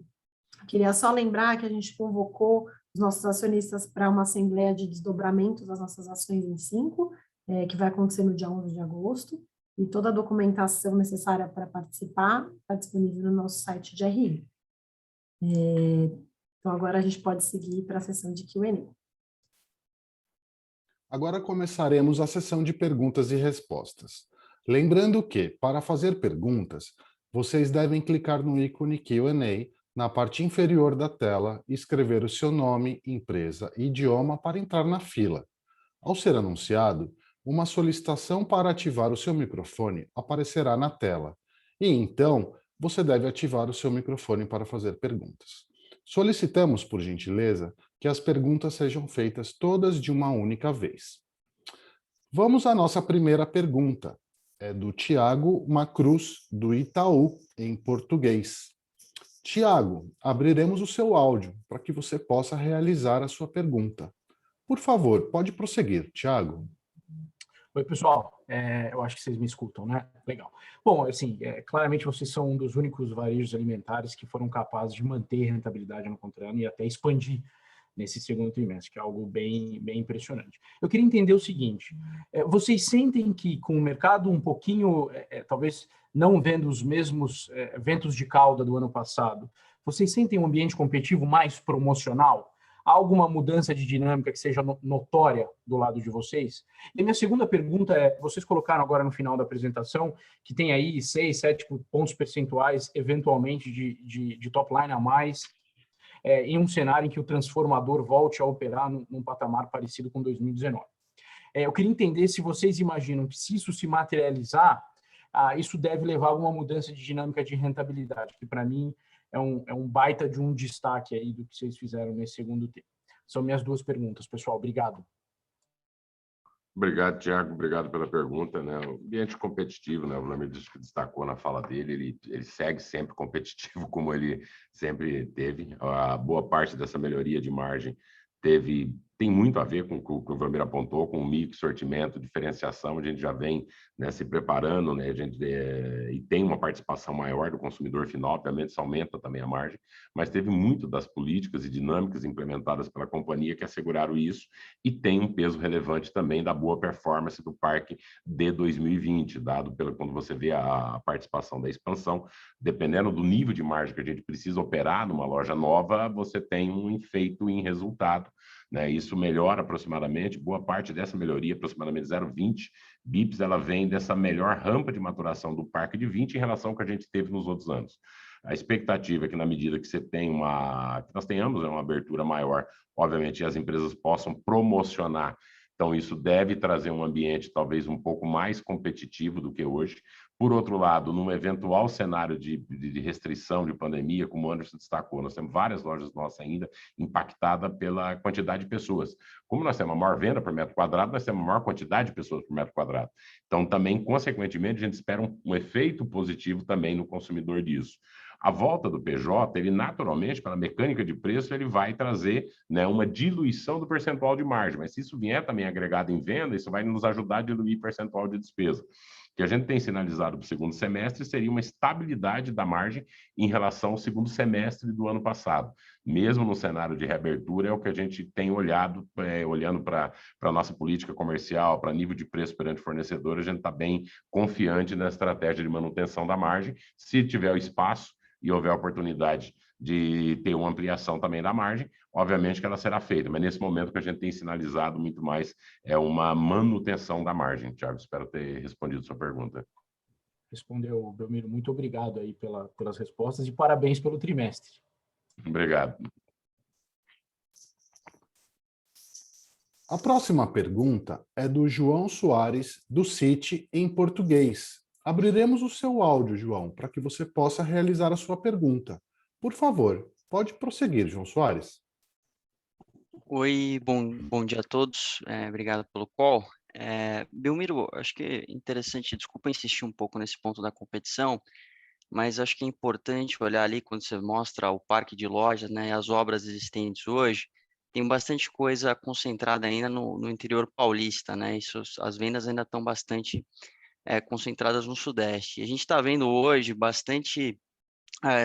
queria só lembrar que a gente convocou os nossos acionistas para uma assembleia de desdobramento das nossas ações em 5, que vai acontecer no dia 11 de agosto, e toda a documentação necessária para participar está disponível no nosso site de RI. Então, agora a gente pode seguir para a sessão de Q&A. Agora começaremos a sessão de perguntas e respostas. Lembrando que, para fazer perguntas, vocês devem clicar no ícone Q&A na parte inferior da tela e escrever o seu nome, empresa e idioma para entrar na fila. Ao ser anunciado, uma solicitação para ativar o seu microfone aparecerá na tela. E então, você deve ativar o seu microfone para fazer perguntas. Solicitamos, por gentileza, que as perguntas sejam feitas todas de uma única vez. Vamos à nossa primeira pergunta. É do Tiago Macruz, do Itaú, em português. Tiago, abriremos o seu áudio para que você possa realizar a sua pergunta. Por favor, pode prosseguir, Tiago. Oi, pessoal. Eu acho que vocês me escutam, né? Legal. Bom, assim, claramente vocês são um dos únicos varejos alimentares que foram capazes de manter a rentabilidade no contra-ano e até expandir nesse segundo trimestre, que é algo bem impressionante. Eu queria entender o seguinte, vocês sentem que com o mercado um pouquinho, talvez não vendo os mesmos ventos de cauda do ano passado, vocês sentem um ambiente competitivo mais promocional? Há alguma mudança de dinâmica que seja notória do lado de vocês? E a minha segunda pergunta é, vocês colocaram agora no final da apresentação que tem aí 6, 7 pontos percentuais, eventualmente, de top line a mais, em um cenário em que o transformador volte a operar num patamar parecido com 2019. Eu queria entender se vocês imaginam que, se isso se materializar, isso deve levar a alguma mudança de dinâmica de rentabilidade, que para mim é um baita de um destaque aí do que vocês fizeram nesse segundo tempo. São minhas duas perguntas, pessoal. Obrigado. Obrigado, Tiago. Obrigado pela pergunta. O ambiente competitivo, o Vlamir destacou na fala dele, ele segue sempre competitivo, como ele sempre teve. A boa parte dessa melhoria de margem teve tem muito a ver com o que o Vlamir apontou, com o mix, sortimento, diferenciação. A gente já vem, né, se preparando, né, e tem uma participação maior do consumidor final, obviamente isso aumenta também a margem, mas teve muito das políticas e dinâmicas implementadas pela companhia que asseguraram isso, e tem um peso relevante também da boa performance do parque de 2020, dado quando você vê a participação da expansão, dependendo do nível de margem que a gente precisa operar numa loja nova, você tem um efeito em resultado, né? Isso melhora aproximadamente, boa parte dessa melhoria, aproximadamente 0,20 bips, ela vem dessa melhor rampa de maturação do parque de 20 em relação ao que a gente teve nos outros anos. A expectativa é que, na medida que você tem que nós tenhamos uma abertura maior, obviamente as empresas possam promocionar. Então, isso deve trazer um ambiente talvez um pouco mais competitivo do que hoje. Por outro lado, num eventual cenário de restrição, de pandemia, como o Anderson destacou, nós temos várias lojas nossas ainda impactadas pela quantidade de pessoas. Como nós temos a maior venda por metro quadrado, nós temos a maior quantidade de pessoas por metro quadrado. Então, também, consequentemente, a gente espera um efeito positivo também no consumidor disso. A volta do PJ, ele naturalmente, pela mecânica de preço, ele vai trazer, né, uma diluição do percentual de margem, mas se isso vier também agregado em venda, isso vai nos ajudar a diluir percentual de despesa. O que a gente tem sinalizado para o segundo semestre seria uma estabilidade da margem em relação ao segundo semestre do ano passado. Mesmo no cenário de reabertura, é o que a gente tem olhado, olhando para a nossa política comercial, para nível de preço perante fornecedor, a gente está bem confiante na estratégia de manutenção da margem. Se tiver o espaço e houver a oportunidade de ter uma ampliação também da margem, obviamente que ela será feita, mas nesse momento que a gente tem sinalizado muito mais é uma manutenção da margem. Thiago, espero ter respondido a sua pergunta. Respondeu, Belmiro. Muito obrigado aí pelas respostas e parabéns pelo trimestre. Obrigado. A próxima pergunta é do João Soares, do Citi, em português. Abriremos o seu áudio, João, para que você possa realizar a sua pergunta. Por favor, pode prosseguir, João Soares. Oi, bom dia a todos. Obrigado pelo call. Belmiro, acho que é interessante, desculpa insistir um pouco nesse ponto da competição, mas acho que é importante olhar ali quando você mostra o parque de lojas, né, as obras existentes hoje, tem bastante coisa concentrada ainda no interior paulista, né? As vendas ainda estão bastante concentradas no Sudeste. E a gente está vendo hoje bastante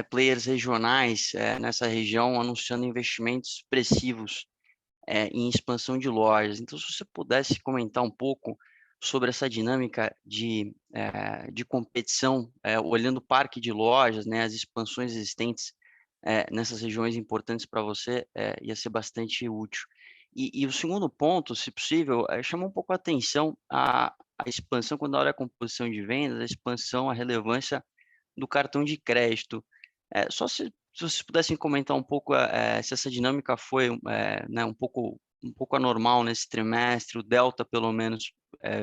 players regionais nessa região anunciando investimentos expressivos em expansão de lojas. Então, se você pudesse comentar um pouco sobre essa dinâmica de competição, olhando o parque de lojas, né, as expansões existentes nessas regiões importantes para você, ia ser bastante útil. E o segundo ponto, se possível, chama um pouco a atenção a expansão, quando olha a composição de vendas, a expansão, a relevância do cartão de crédito. Só se vocês pudessem comentar um pouco se essa dinâmica foi né, um pouco anormal nesse trimestre, o delta, pelo menos,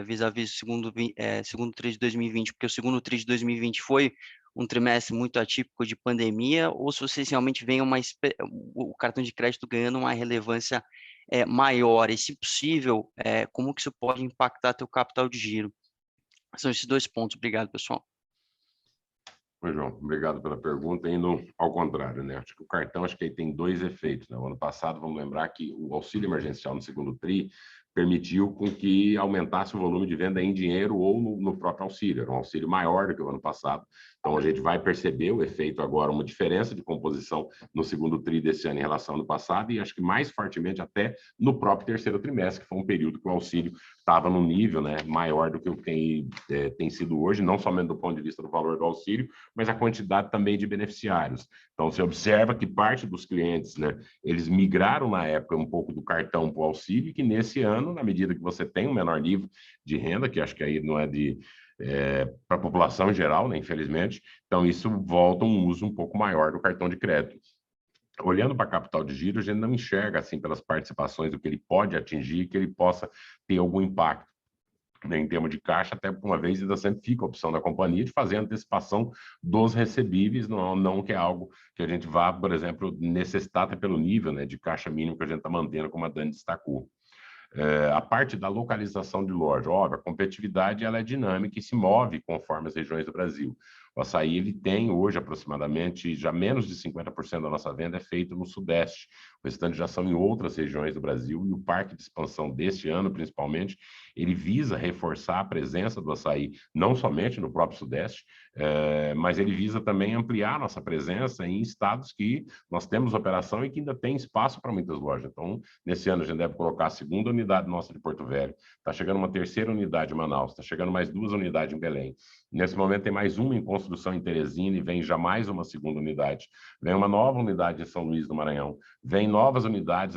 vis-à-vis o segundo TRI de 2020, porque o segundo TRI de 2020 foi um trimestre muito atípico de pandemia, ou se vocês realmente veem o cartão de crédito ganhando uma relevância maior, e se possível, como que isso pode impactar teu capital de giro? São esses dois pontos. Obrigado, pessoal. Oi, João, obrigado pela pergunta. Indo ao contrário, né? Acho que o cartão, acho que ele tem dois efeitos, né? O ano passado, vamos lembrar que o auxílio emergencial no segundo TRI permitiu com que aumentasse o volume de venda em dinheiro ou no próprio auxílio. Era um auxílio maior do que o ano passado. Então, a gente vai perceber o efeito agora, uma diferença de composição no segundo TRI desse ano em relação ao ano passado, e acho que mais fortemente até no próprio terceiro trimestre, que foi um período que o auxílio estava num nível, né, maior do que o que tem sido hoje, não somente do ponto de vista do valor do auxílio, mas a quantidade também de beneficiários. Então, você observa que parte dos clientes, né, eles migraram na época um pouco do cartão para o auxílio, e que nesse ano, na medida que você tem um menor nível de renda, que acho que aí não é para a população em geral, né, infelizmente, então isso volta um uso um pouco maior do cartão de crédito. Olhando para capital de giro, a gente não enxerga assim pelas participações do que ele pode atingir, que ele possa ter algum impacto, né, em termos de caixa, até por uma vez ainda sempre fica a opção da companhia de fazer a antecipação dos recebíveis, não que é algo que a gente vá, por exemplo, necessitar até pelo nível, né, de caixa mínimo que a gente está mantendo, como a Dani destacou. A parte da localização de loja, óbvio, a competitividade ela é dinâmica e se move conforme as regiões do Brasil. O açaí ele tem hoje aproximadamente já menos de 50% da nossa venda é feito no Sudeste, o restante já são em outras regiões do Brasil, e o parque de expansão deste ano, principalmente, ele visa reforçar a presença do açaí, não somente no próprio Sudeste, mas ele visa também ampliar nossa presença em estados que nós temos operação e que ainda tem espaço para muitas lojas. Então, nesse ano, a gente deve colocar a segunda unidade nossa de Porto Velho, está chegando uma terceira unidade em Manaus, está chegando mais 2 unidades em Belém. Nesse momento, tem mais uma em construção em Teresina e vem já mais uma segunda unidade. Vem uma nova unidade em São Luís do Maranhão, vem novas unidades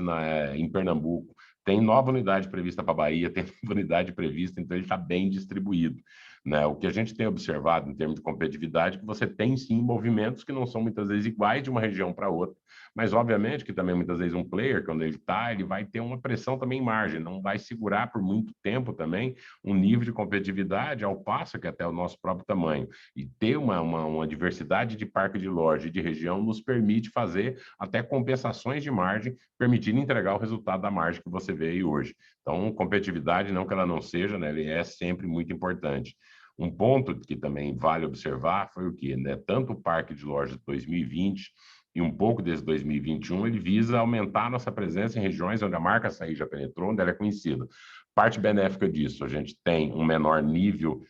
em Pernambuco, tem nova unidade prevista para a Bahia, tem nova unidade prevista, então ele está bem distribuído. Né? O que a gente tem observado em termos de competitividade é que você tem, sim, movimentos que não são muitas vezes iguais de uma região para outra, mas, obviamente, que também muitas vezes um player, quando ele está, ele vai ter uma pressão também em margem, não vai segurar por muito tempo também um nível de competitividade ao passo que até o nosso próprio tamanho. E ter uma diversidade de parque de loja e de região nos permite fazer até compensações de margem, permitindo entregar o resultado da margem que você vê aí hoje. Então, competitividade, não que ela não seja, né, ele é sempre muito importante. Um ponto que também vale observar foi o que, né, tanto o parque de lojas de 2020 e um pouco desde 2021, ele visa aumentar a nossa presença em regiões onde a marca açaí já penetrou, onde ela é conhecida. Parte benéfica disso, a gente tem um melhor nível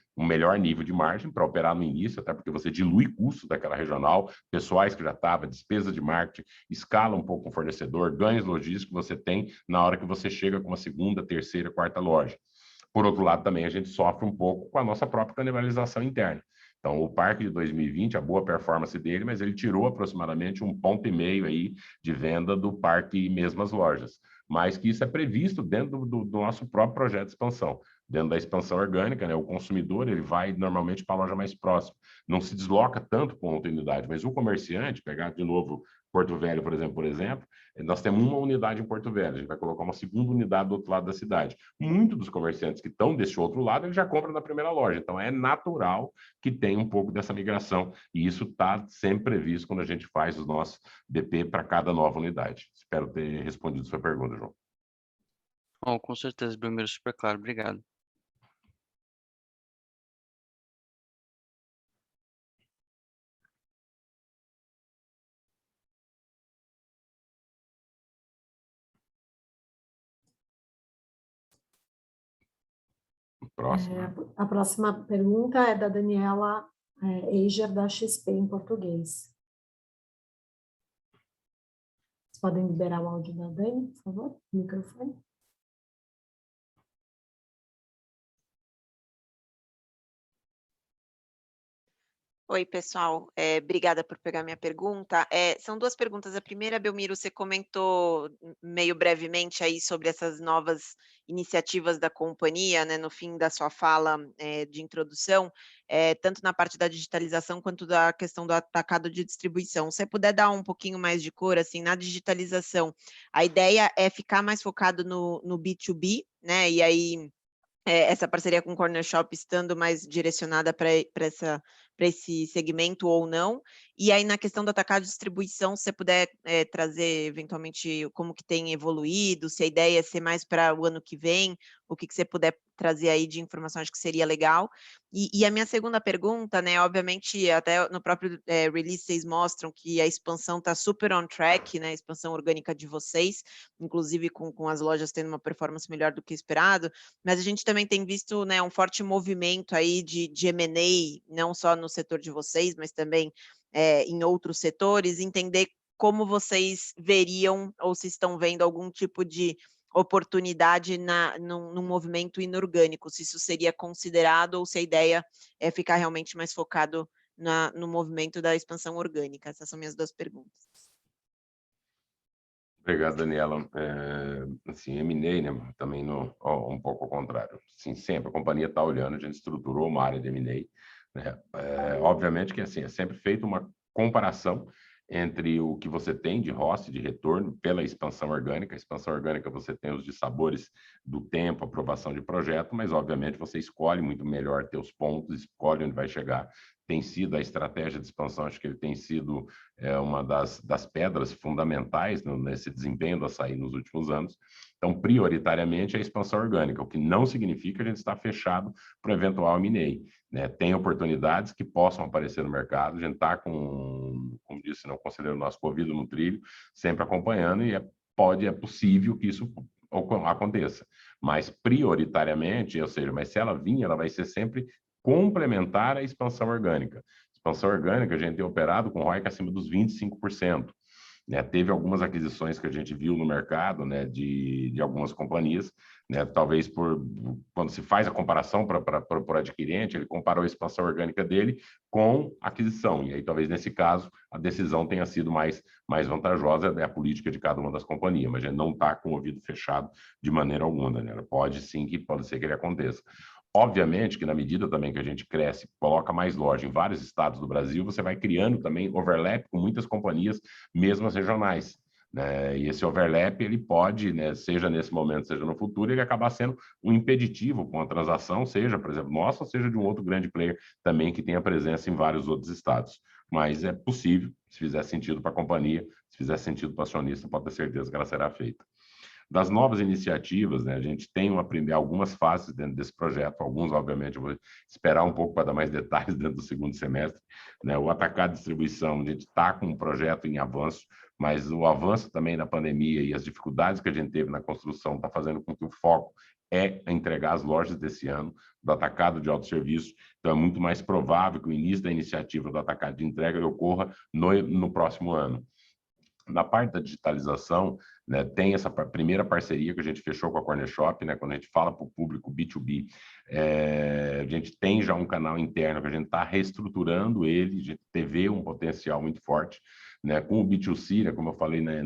de margem para operar no início, até porque você dilui custo daquela regional, pessoais que já estavam, despesa de marketing, escala um pouco o fornecedor, ganhos logísticos você tem na hora que você chega com uma segunda, terceira, quarta loja. Por outro lado, também a gente sofre um pouco com a nossa própria canibalização interna. Então, o parque de 2020, a boa performance dele, mas ele tirou aproximadamente 1,5 ponto aí de venda do parque e mesmas lojas. Mas que isso é previsto dentro do nosso próprio projeto de expansão. Dentro da expansão orgânica, né, o consumidor ele vai normalmente para a loja mais próxima. Não se desloca tanto com a unidade, mas o comerciante, pegar de novo Porto Velho, por exemplo, nós temos uma unidade em Porto Velho, a gente vai colocar uma segunda unidade do outro lado da cidade. Muitos dos comerciantes que estão desse outro lado, eles já compram na primeira loja, então é natural que tenha um pouco dessa migração, e isso está sempre previsto quando a gente faz os nossos BP para cada nova unidade. Espero ter respondido a sua pergunta, João. Oh, com certeza, Belmiro, super claro, obrigado. Próximo. A próxima pergunta é da Daniela Eiger, da XP, em português. Vocês podem liberar o áudio da Dani, por favor? O microfone. Oi, pessoal. Obrigada por pegar minha pergunta. São 2 perguntas. A primeira, Belmiro, você comentou meio brevemente aí sobre essas novas iniciativas da companhia, né, no fim da sua fala de introdução, tanto na parte da digitalização quanto da questão do atacado de distribuição. Se você puder dar um pouquinho mais de cor, assim, na digitalização, a ideia é ficar mais focado no B2B, né, e aí essa parceria com o Corner Shop estando mais direcionada para esse segmento ou não. E aí, na questão do atacado de distribuição, se você puder trazer, eventualmente, como que tem evoluído, se a ideia é ser mais para o ano que vem, o que você puder trazer aí de informação, acho que seria legal. E a minha segunda pergunta, né, obviamente, até no próprio release vocês mostram que a expansão está super on track, né, a expansão orgânica de vocês, inclusive com as lojas tendo uma performance melhor do que esperado, mas a gente também tem visto, né, um forte movimento aí de M&A, não só no setor de vocês, mas também em outros setores, entender como vocês veriam ou se estão vendo algum tipo de oportunidade num movimento inorgânico, se isso seria considerado ou se a ideia é ficar realmente mais focado no movimento da expansão orgânica. Essas são minhas 2 perguntas. Obrigado, Daniela. Assim, M&A, né, também um pouco ao contrário. Sim, sempre a companhia está olhando, a gente estruturou uma área de M&A, né? Obviamente que assim, é sempre feita uma comparação entre o que você tem de ROS, de retorno, pela expansão orgânica. A expansão orgânica você tem os dissabores do tempo, aprovação de projeto, mas obviamente você escolhe muito melhor teus pontos, escolhe onde vai chegar. Tem sido a estratégia de expansão, acho que ele tem sido uma das pedras fundamentais nesse desempenho do açaí nos últimos anos. Então, prioritariamente, a expansão orgânica, o que não significa que a gente está fechado para o eventual M&A, né? Tem oportunidades que possam aparecer no mercado, a gente está com, como disse, o conselheiro nosso, com o ouvido no trilho, sempre acompanhando, e é possível que isso aconteça. Mas prioritariamente, ou seja, mas se ela vir, ela vai ser sempre complementar à expansão orgânica. Expansão orgânica, a gente tem operado com ROIC acima dos 25%. Né, teve algumas aquisições que a gente viu no mercado, né, de algumas companhias, né, talvez quando se faz a comparação para o adquirente, ele comparou a expansão orgânica dele com a aquisição, e aí talvez nesse caso a decisão tenha sido mais vantajosa, né, a política de cada uma das companhias, mas a gente não está com o ouvido fechado de maneira alguma, né, pode ser que ele aconteça. Obviamente que na medida também que a gente cresce, coloca mais loja em vários estados do Brasil, você vai criando também overlap com muitas companhias, mesmo as regionais. Né? E esse overlap, ele pode, né, seja nesse momento, seja no futuro, ele acabar sendo um impeditivo com a transação, seja, por exemplo, nossa, ou seja de um outro grande player também que tenha presença em vários outros estados. Mas é possível, se fizer sentido para a companhia, se fizer sentido para o acionista, pode ter certeza que ela será feita. Das novas iniciativas, né, a gente tem algumas fases dentro desse projeto, alguns, obviamente, eu vou esperar um pouco para dar mais detalhes dentro do segundo semestre. Né? O atacado de distribuição, a gente está com um projeto em avanço, mas o avanço também da pandemia e as dificuldades que a gente teve na construção está fazendo com que o foco é entregar as lojas desse ano, do atacado de autosserviço. Então, é muito mais provável que o início da iniciativa do atacado de entrega ocorra no próximo ano. Na parte da digitalização, né, tem essa primeira parceria que a gente fechou com a Corner Shop, né, quando a gente fala para o público B2B, a gente tem já um canal interno que a gente está reestruturando ele, a gente vê um potencial muito forte, né, com o B2C, né, como eu falei, né,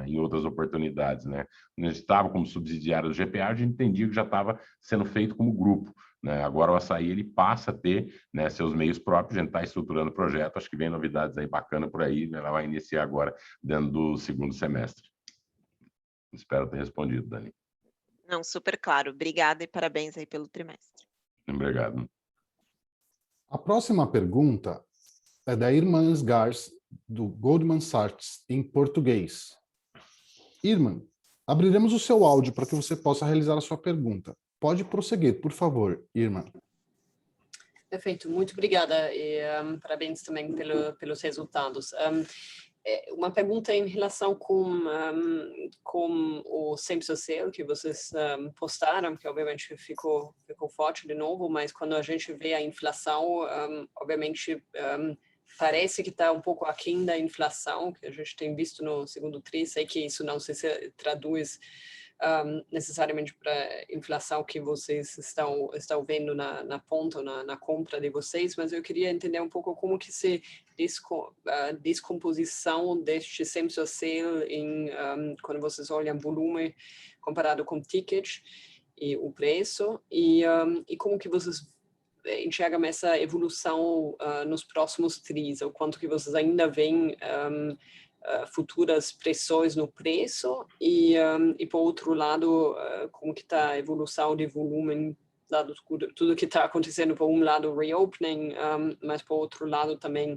em outras oportunidades, né, quando a gente estava como subsidiário do GPA, a gente entendia que já estava sendo feito como grupo. Né? Agora o Assaí ele passa a ter, né, seus meios próprios, a gente está estruturando o projeto, acho que vem novidades aí bacanas por aí, né? Ela vai iniciar agora dentro do segundo semestre. Espero ter respondido, Dani. Não, super claro. Obrigada e parabéns aí pelo trimestre. Obrigado. A próxima pergunta é da Irmã Gars, do Goldman Sachs, em português. Irmã, abriremos o seu áudio para que você possa realizar a sua pergunta. Pode prosseguir, por favor, Irmã. Perfeito, muito obrigada e parabéns também pelos resultados. Uma pergunta em relação com o Same-Store Sales que vocês postaram, que obviamente ficou forte de novo, mas quando a gente vê a inflação, obviamente parece que está um pouco aquém da inflação que a gente tem visto no segundo tri. Sei que isso não se traduz necessariamente para a inflação que vocês estão vendo na ponta, na compra de vocês, mas eu queria entender um pouco como que se descomposição deste Same-Store Sales quando vocês olham volume comparado com ticket e o preço, e como que vocês enxergam essa evolução nos próximos tris, o quanto que vocês ainda veem futuras pressões no preço e por outro lado, como que está a evolução de volume, dado tudo que está acontecendo, por um lado reopening, mas por outro lado também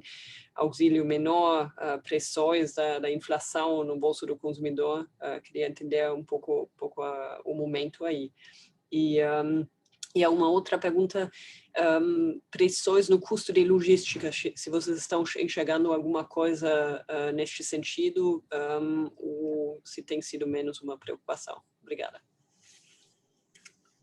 auxílio menor, pressões da inflação no bolso do consumidor. Queria entender um pouco o momento aí. E há uma outra pergunta, pressões no custo de logística, se vocês estão enxergando alguma coisa neste sentido, ou se tem sido menos uma preocupação. Obrigada.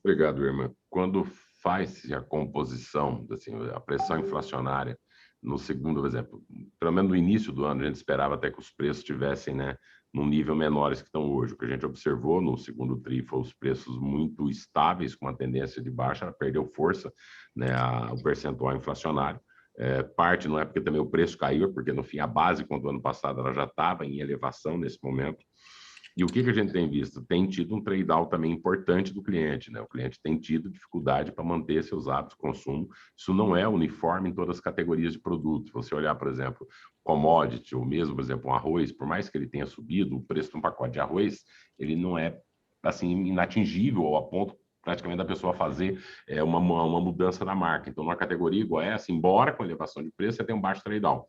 Obrigado, irmã. Quando faz a composição, assim, a pressão inflacionária, no segundo, por exemplo, pelo menos no início do ano, a gente esperava até que os preços estivessem, né, num nível menores que estão hoje. O que a gente observou no segundo tri foi os preços muito estáveis, com uma tendência de baixa, ela perdeu força, né, o percentual inflacionário. Parte não é porque também o preço caiu, porque no fim a base, quando o ano passado ela já estava em elevação nesse momento. E o que a gente tem visto? Tem tido um trade-out também importante do cliente, né? O cliente tem tido dificuldade para manter seus hábitos de consumo. Isso não é uniforme em todas as categorias de produtos. Se você olhar, por exemplo, commodity, ou mesmo, por exemplo, um arroz, por mais que ele tenha subido, o preço de um pacote de arroz, ele não é, assim, inatingível ao ponto praticamente da pessoa fazer uma mudança na marca. Então, numa categoria igual essa, embora com elevação de preço, você tem um baixo trade-out.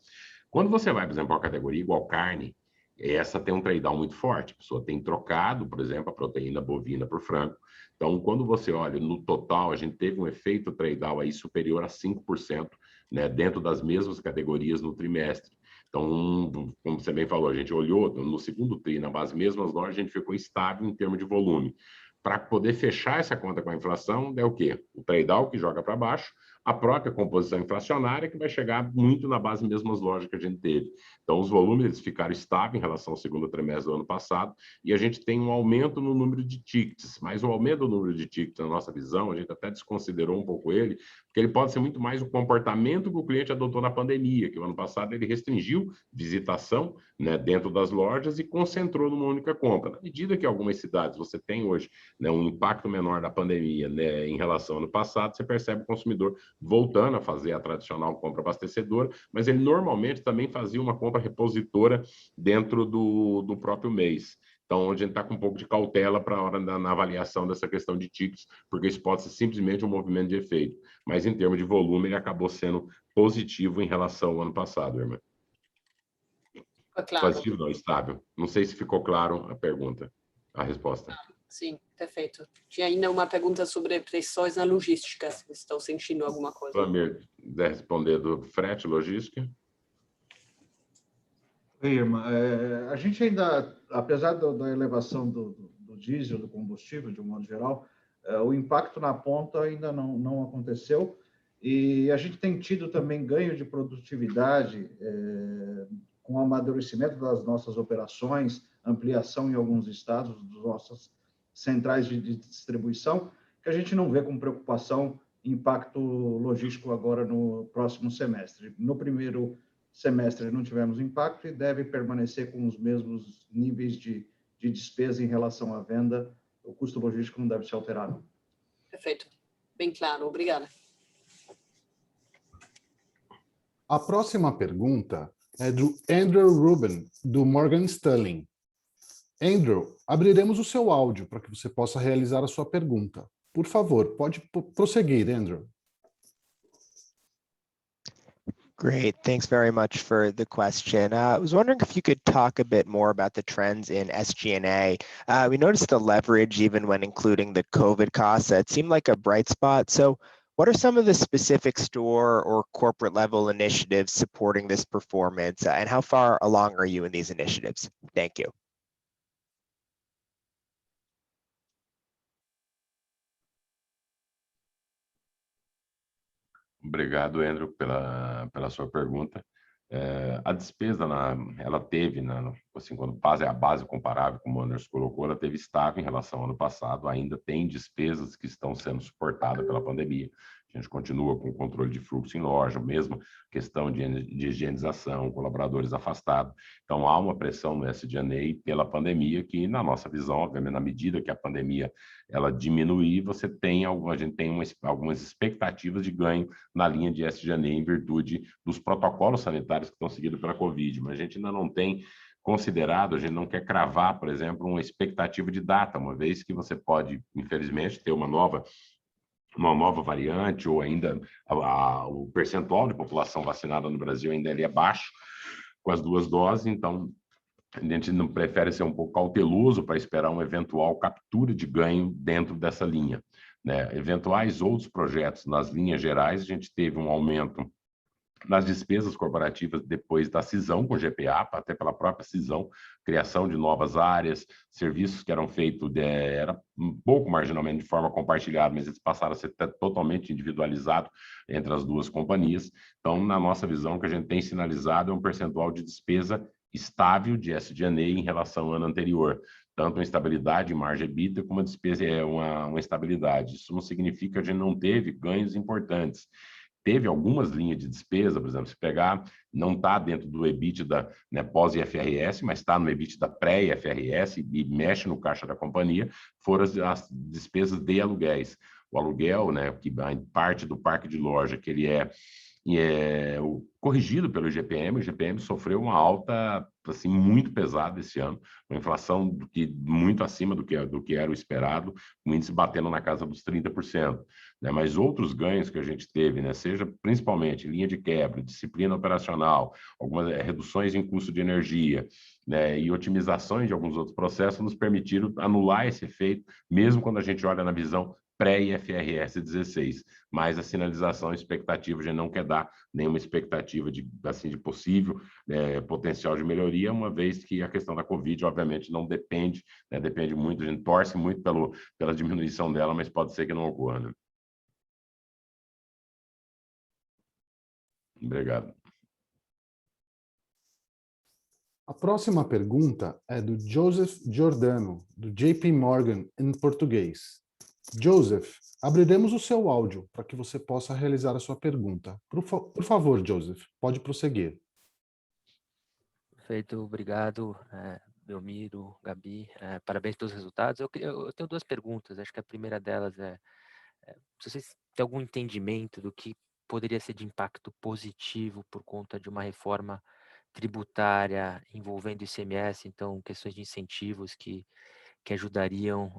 Quando você vai, por exemplo, uma categoria igual carne, essa tem um trade-down muito forte. A pessoa tem trocado, por exemplo, a proteína bovina por frango. Então, quando você olha no total, a gente teve um efeito trade-down aí superior a 5%, né, dentro das mesmas categorias no trimestre. Então, como você bem falou, a gente olhou no segundo TRI, na base mesmas lojas, a gente ficou estável em termos de volume. Para poder fechar essa conta com a inflação, é o quê? O trade-down, que joga para baixo, a própria composição inflacionária, que vai chegar muito na base mesmas lojas que a gente teve. Então, os volumes eles ficaram estáveis em relação ao segundo trimestre do ano passado, e a gente tem um aumento no número de tickets, mas o aumento do número de tickets, na nossa visão, a gente até desconsiderou um pouco ele, porque ele pode ser muito mais o comportamento que o cliente adotou na pandemia, que o ano passado ele restringiu visitação, né, dentro das lojas e concentrou numa única compra. Na medida que algumas cidades você tem hoje, né, um impacto menor da pandemia, né, em relação ao ano passado, você percebe o consumidor voltando a fazer a tradicional compra abastecedora, mas ele normalmente também fazia uma compra repositora dentro do próprio mês. Então, a gente está com um pouco de cautela para a hora na avaliação dessa questão de tickets, porque isso pode ser simplesmente um movimento de efeito. Mas, em termos de volume, ele acabou sendo positivo em relação ao ano passado, irmã. Claro. Positivo não, estável. Não sei se ficou claro a pergunta, a resposta. Sim, perfeito. Tinha ainda uma pergunta sobre pressões na logística, se vocês estão sentindo alguma coisa. Flamir, quiser responder do frete, logística? Oi, irmã. A gente ainda, apesar da elevação do diesel, do combustível, de um modo geral, o impacto na ponta ainda não aconteceu, e a gente tem tido também ganho de produtividade com o amadurecimento das nossas operações, ampliação em alguns estados, das nossas centrais de distribuição, que a gente não vê com preocupação impacto logístico agora no próximo semestre. No primeiro semestre não tivemos impacto e deve permanecer com os mesmos níveis de despesa em relação à venda. O custo logístico não deve se alterar, não. Perfeito. Bem claro. Obrigada. A próxima pergunta é do Andrew Rubin, do Morgan Stanley. Andrew, abriremos o seu áudio para que você possa realizar a sua pergunta. Por favor, pode prosseguir, Andrew. Great. Thanks very much for the question. I was wondering if you could talk a bit more about the trends in SG&A. We noticed the leverage even when including the COVID costs. It seemed like a bright spot. So what are some of the specific store or corporate level initiatives supporting this performance, and how far along are you in these initiatives? Thank you. Obrigado, Andrew, pela sua pergunta. A despesa, ela teve, assim, quando a base comparável, como o Anderson colocou, ela teve estável em relação ao ano passado, ainda tem despesas que estão sendo suportadas pela pandemia. A gente continua com o controle de fluxo em loja, mesmo questão de higienização, colaboradores afastados. Então, há uma pressão no SG&A pela pandemia, que, na nossa visão, obviamente, na medida que a pandemia ela diminuir, a gente tem algumas expectativas de ganho na linha de SG&A em virtude dos protocolos sanitários que estão seguidos pela Covid, mas a gente ainda não tem considerado, a gente não quer cravar, por exemplo, uma expectativa de data, uma vez que você pode, infelizmente, ter uma nova variante, ou ainda o percentual de população vacinada no Brasil ainda é baixo, com as 2 doses, então a gente não prefere ser um pouco cauteloso para esperar uma eventual captura de ganho dentro dessa linha, né? Eventuais outros projetos nas linhas gerais, a gente teve um aumento nas despesas corporativas depois da cisão com o GPA, até pela própria cisão, criação de novas áreas, serviços que eram feitos, era um pouco marginalmente de forma compartilhada, mas eles passaram a ser totalmente individualizados entre as duas companhias. Então, na nossa visão, o que a gente tem sinalizado é um percentual de despesa estável de SG&A em relação ao ano anterior, tanto uma estabilidade em margem EBITDA como uma estabilidade. Isso não significa que a gente não teve ganhos importantes. Teve algumas linhas de despesa, por exemplo, se pegar, não está dentro do EBITDA, né, pós-IFRS, mas está no EBITDA pré-IFRS e mexe no caixa da companhia, foram as despesas de aluguéis. O aluguel, né, que parte do parque de loja, que ele é corrigido pelo IGPM, o IGPM sofreu uma alta assim, muito pesada esse ano, uma inflação muito acima do que era o esperado, o índice batendo na casa dos 30%. Né? Mas outros ganhos que a gente teve, né? Seja principalmente linha de quebra, disciplina operacional, algumas reduções em custo de energia, né? E otimizações de alguns outros processos nos permitiram anular esse efeito, mesmo quando a gente olha na visão pré-IFRS 16, mas a sinalização, a expectativa, a gente não quer dar nenhuma expectativa de possível potencial de melhoria, uma vez que a questão da Covid, obviamente, não depende, né? Depende muito, a gente torce muito pela diminuição dela, mas pode ser que não ocorra. Né? Obrigado. A próxima pergunta é do Joseph Giordano, do JP Morgan, em português. Joseph, abriremos o seu áudio para que você possa realizar a sua pergunta. Por favor, Joseph, pode prosseguir. Perfeito, obrigado, Belmiro, Gabi, parabéns pelos resultados. Eu tenho duas perguntas, acho que a primeira delas se vocês têm algum entendimento do que poderia ser de impacto positivo por conta de uma reforma tributária envolvendo ICMS, então questões de incentivos que ajudariam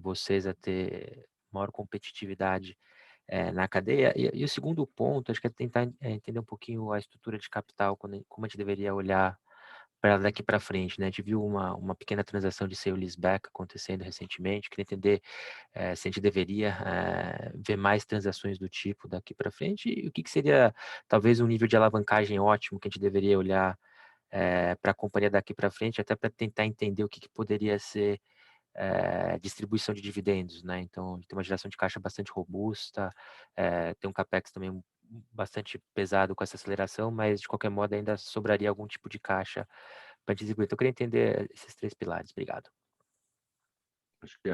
vocês a ter maior competitividade na cadeia. E o segundo ponto, acho que é tentar entender um pouquinho a estrutura de capital, como a gente deveria olhar para daqui para frente, né? A gente viu uma pequena transação de sale leaseback acontecendo recentemente, queria entender se a gente deveria ver mais transações do tipo daqui para frente e o que seria talvez um nível de alavancagem ótimo que a gente deveria olhar para a companhia daqui para frente, até para tentar entender o que poderia ser distribuição de dividendos, né? Então, tem uma geração de caixa bastante robusta, tem um capex também bastante pesado com essa aceleração, mas de qualquer modo ainda sobraria algum tipo de caixa para distribuir. Então, eu queria entender esses três pilares. Obrigado. Acho que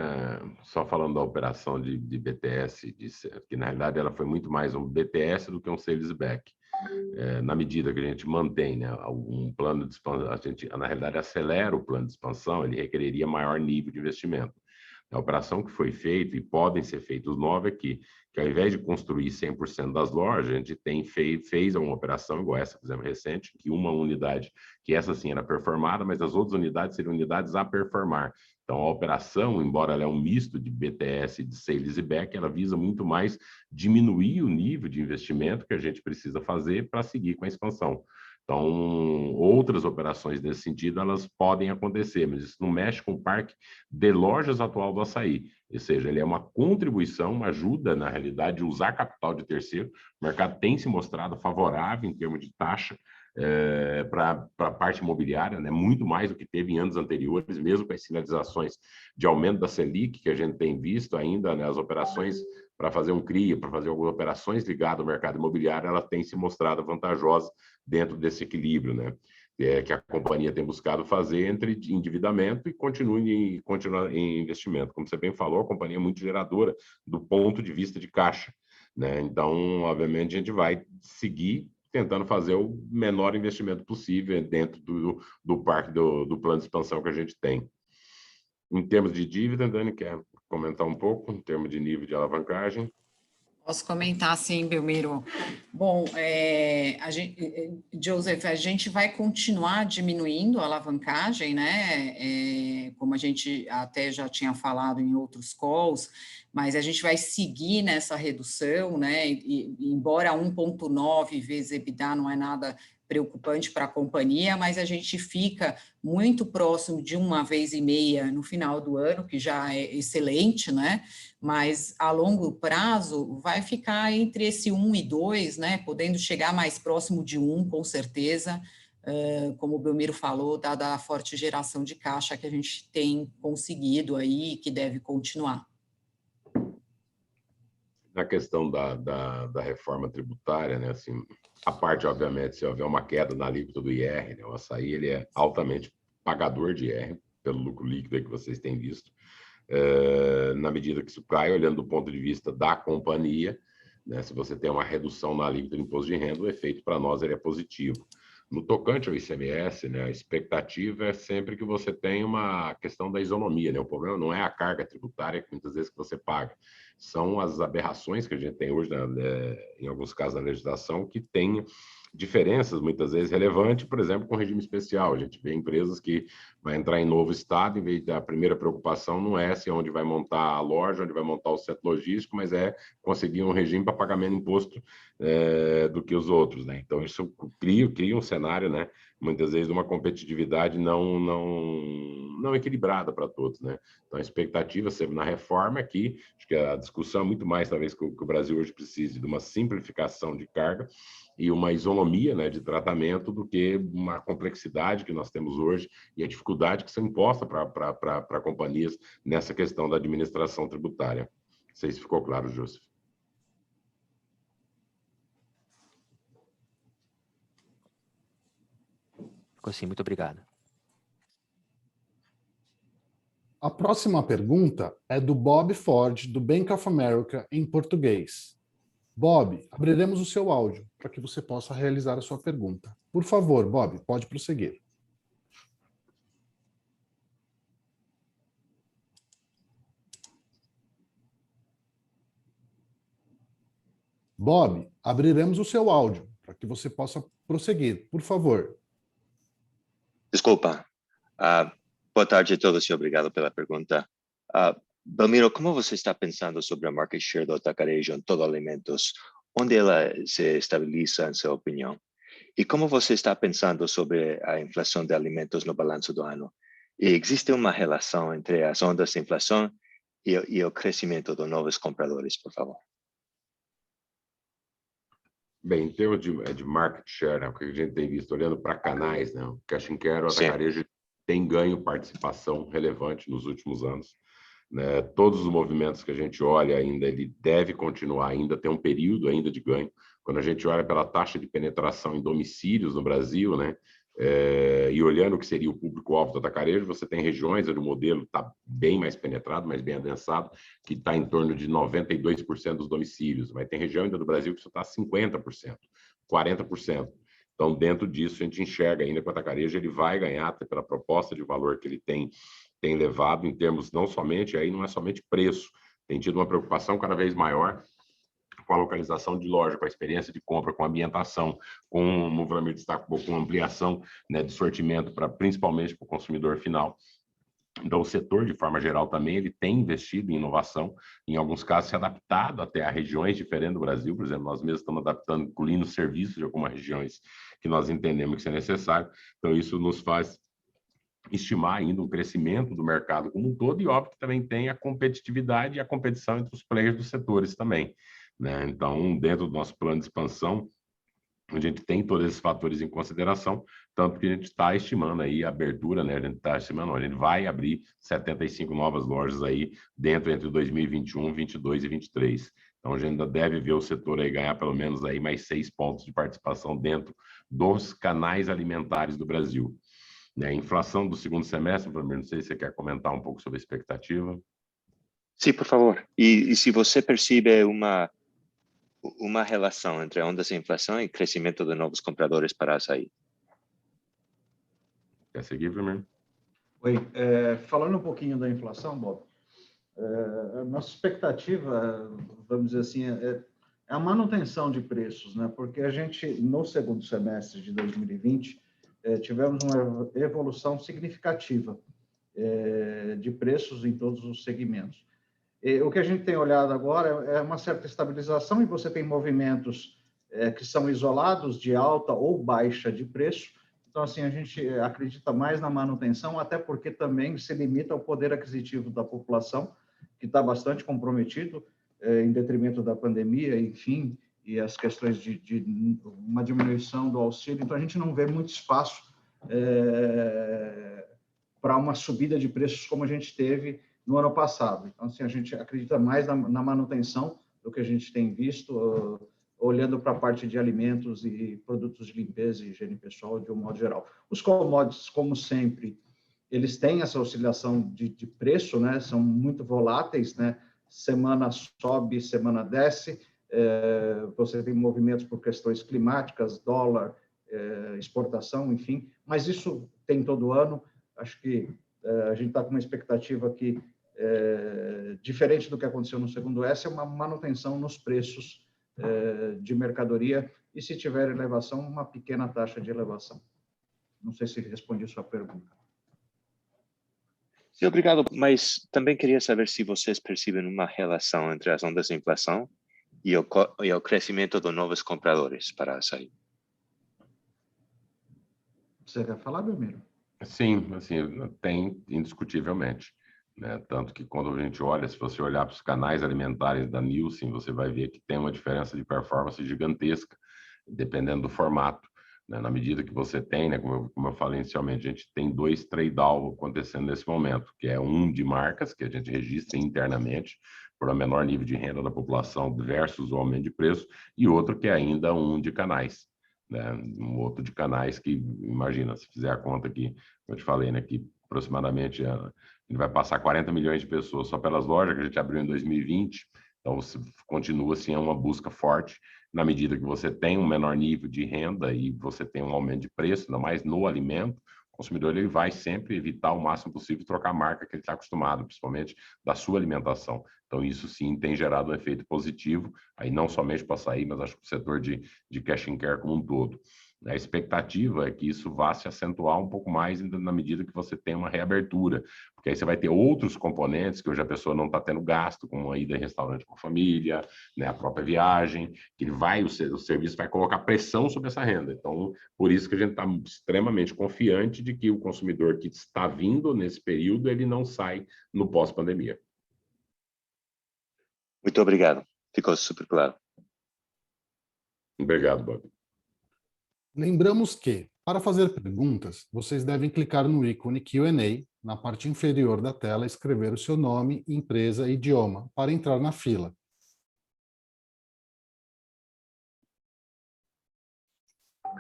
só falando da operação de BTS, que na realidade ela foi muito mais um BTS do que um sale leaseback. Na medida que a gente mantém, né, um plano de expansão, a gente, na realidade, acelera o plano de expansão, ele requeriria maior nível de investimento. A operação que foi feita, e podem ser feitos novos, é que ao invés de construir 100% das lojas, a gente fez uma operação igual essa que fizemos recente, que uma unidade, que essa sim era performada, mas as outras unidades seriam unidades a performar. Então, a operação, embora ela é um misto de BTS e de sale leaseback, ela visa muito mais diminuir o nível de investimento que a gente precisa fazer para seguir com a expansão. Então, outras operações nesse sentido, elas podem acontecer, mas isso não mexe com o parque de lojas atual do Assaí. Ou seja, ele é uma contribuição, uma ajuda, na realidade, de usar capital de terceiro. O mercado tem se mostrado favorável em termos de taxa para a parte imobiliária, né? Muito mais do que teve em anos anteriores, mesmo com as sinalizações de aumento da Selic, que a gente tem visto ainda, né? As operações para fazer um CRIA, para fazer algumas operações ligadas ao mercado imobiliário, ela tem se mostrado vantajosa dentro desse equilíbrio, né? Que a companhia tem buscado fazer entre endividamento e continuar em investimento. Como você bem falou, a companhia é muito geradora do ponto de vista de caixa, né? Então, obviamente, a gente vai seguir tentando fazer o menor investimento possível dentro do parque do plano de expansão que a gente tem. Em termos de dívida, Dani, quer comentar um pouco, em termos de nível de alavancagem? Posso comentar, sim, Belmiro. Bom, Joseph, a gente vai continuar diminuindo a alavancagem, né? Como a gente até já tinha falado em outros calls, mas a gente vai seguir nessa redução, né? Embora 1,9 vezes EBITDA não é nada preocupante para a companhia, mas a gente fica muito próximo de 1,5 vezes no final do ano, que já é excelente, né? Mas a longo prazo vai ficar entre esse 1 e 2, né? Podendo chegar mais próximo de 1, com certeza, como o Belmiro falou, dada a forte geração de caixa que a gente tem conseguido aí e que deve continuar. Na questão da reforma tributária, né, assim, a parte, obviamente, se houver uma queda na alíquota do IR, né, o Assaí ele é altamente pagador de IR, pelo lucro líquido aí que vocês têm visto, na medida que isso cai, olhando do ponto de vista da companhia, né, se você tem uma redução na alíquota do imposto de renda, o efeito para nós ele é positivo. No tocante ao ICMS, né, a expectativa é sempre que você tenha uma questão da isonomia, né? O problema não é a carga tributária que muitas vezes que você paga, são as aberrações que a gente tem hoje, né, em alguns casos, na legislação, que tem diferenças, muitas vezes, relevantes, por exemplo, com regime especial. A gente vê empresas que vai entrar em novo estado, em vez da primeira preocupação não é se onde vai montar a loja, onde vai montar o centro logístico, mas é conseguir um regime para pagar menos imposto do que os outros, né? Então, isso cria um cenário, né, muitas vezes, de uma competitividade não equilibrada para todos, né? Então, a expectativa sempre na reforma aqui, acho que a discussão é muito mais, talvez, que o Brasil hoje precise de uma simplificação de carga e uma isonomia, né, de tratamento do que uma complexidade que nós temos hoje e a dificuldade que são imposta para companhias nessa questão da administração tributária. Não sei se ficou claro, Joseph. Ficou sim, muito obrigado. A próxima pergunta é do Bob Ford, do Bank of America, em português. Bob, abriremos o seu áudio para que você possa realizar a sua pergunta. Por favor, Bob, pode prosseguir. Bob, abriremos o seu áudio para que você possa prosseguir. Por favor. Desculpa. Boa tarde a todos e obrigado pela pergunta. Belmiro, como você está pensando sobre a market share do atacarejo em todo alimentos? Onde ela se estabiliza, em sua opinião? E como você está pensando sobre a inflação de alimentos no balanço do ano? E existe uma relação entre as ondas de inflação e o crescimento de novos compradores, por favor? Bem, em termos de market share, né, o que a gente tem visto, olhando para canais, né, o cash and carry, o atacarejo tem ganho participação relevante nos últimos anos. Né? Todos os movimentos que a gente olha ainda, ele deve continuar, ainda tem um período ainda de ganho. Quando a gente olha pela taxa de penetração em domicílios no Brasil, né, e olhando o que seria o público-alvo do atacarejo, você tem regiões onde o modelo está bem mais penetrado, mais bem adensado, que está em torno de 92% dos domicílios. Mas tem região ainda do Brasil que só está 50%, 40%. Então, dentro disso, a gente enxerga ainda que o atacarejo ele vai ganhar pela proposta de valor que ele tem levado em termos não somente, aí não é somente preço, tem tido uma preocupação cada vez maior com a localização de loja, com a experiência de compra, com a ambientação, com o Vlamir destacou, com ampliação, né, de sortimento principalmente para o consumidor final. Então, o setor, de forma geral, também ele tem investido em inovação, em alguns casos se adaptado até a regiões diferentes do Brasil. Por exemplo, nós mesmos estamos adaptando, incluindo serviços de algumas regiões que nós entendemos que isso é necessário. Então, isso nos faz estimar ainda um crescimento do mercado como um todo e, óbvio, que também tem a competitividade e a competição entre os players dos setores também. Né? Então, dentro do nosso plano de expansão, a gente tem todos esses fatores em consideração, tanto que a gente está estimando aí a abertura, né? A gente está estimando, a gente vai abrir 75 novas lojas aí dentro entre 2021, 22 e 23. Então, a gente ainda deve ver o setor aí ganhar pelo menos aí mais 6 pontos de participação dentro dos canais alimentares do Brasil. Né? A inflação do segundo semestre, não sei se você quer comentar um pouco sobre a expectativa. Sim, por favor. E se você percebe uma relação entre ondas de inflação e crescimento de novos compradores para açaí. Quer seguir, primeiro? Oi, falando um pouquinho da inflação, Bob, a nossa expectativa, vamos dizer assim, é a manutenção de preços, né? Porque a gente, no segundo semestre de 2020, tivemos uma evolução significativa de preços em todos os segmentos. O que a gente tem olhado agora é uma certa estabilização e você tem movimentos que são isolados de alta ou baixa de preço. Então, assim, a gente acredita mais na manutenção, até porque também se limita ao poder aquisitivo da população, que está bastante comprometido em detrimento da pandemia, enfim, e as questões de uma diminuição do auxílio. Então, a gente não vê muito espaço para uma subida de preços como a gente teve no ano passado. Então, assim, a gente acredita mais na manutenção do que a gente tem visto, olhando para a parte de alimentos e produtos de limpeza e higiene pessoal, de um modo geral. Os commodities, como sempre, eles têm essa oscilação de preço, né? São muito voláteis, né? Semana sobe, semana desce. Você tem movimentos por questões climáticas, dólar, exportação, enfim. Mas isso tem todo ano. Acho que a gente está com uma expectativa que, diferente do que aconteceu no segundo S, é uma manutenção nos preços de mercadoria e se tiver elevação, uma pequena taxa de elevação. Não sei se respondi a sua pergunta. Sim, obrigado, mas também queria saber se vocês percebem uma relação entre as ondas de inflação e o crescimento de novos compradores para açaí. Você quer falar, Belmiro? Sim, assim, tem indiscutivelmente, né? Tanto que quando a gente olha, se você olhar para os canais alimentares da Nielsen, você vai ver que tem uma diferença de performance gigantesca, dependendo do formato, né? Na medida que você tem, né? Como eu falei inicialmente, a gente tem 2 trade-off acontecendo nesse momento, que é um de marcas, que a gente registra internamente, por um menor nível de renda da população versus o aumento de preço, e outro que é ainda um de canais, né? Um outro de canais que, imagina, se fizer a conta aqui, eu te falei, né, que aproximadamente a gente vai passar 40 milhões de pessoas só pelas lojas que a gente abriu em 2020, então continua assim, é uma busca forte, na medida que você tem um menor nível de renda e você tem um aumento de preço, ainda mais no alimento, o consumidor ele vai sempre evitar o máximo possível trocar a marca que ele está acostumado, principalmente da sua alimentação. Então, isso sim tem gerado um efeito positivo, aí não somente para açaí, mas acho que o setor de cash and care como um todo. A expectativa é que isso vá se acentuar um pouco mais na medida que você tem uma reabertura, porque aí você vai ter outros componentes que hoje a pessoa não está tendo gasto, como a ida em restaurante com a família, né, a própria viagem, que o serviço vai colocar pressão sobre essa renda. Então, por isso que a gente está extremamente confiante de que o consumidor que está vindo nesse período, ele não sai no pós-pandemia. Muito obrigado. Ficou super claro. Obrigado, Bob. Lembramos que, para fazer perguntas, vocês devem clicar no ícone Q&A na parte inferior da tela e escrever o seu nome, empresa e idioma para entrar na fila.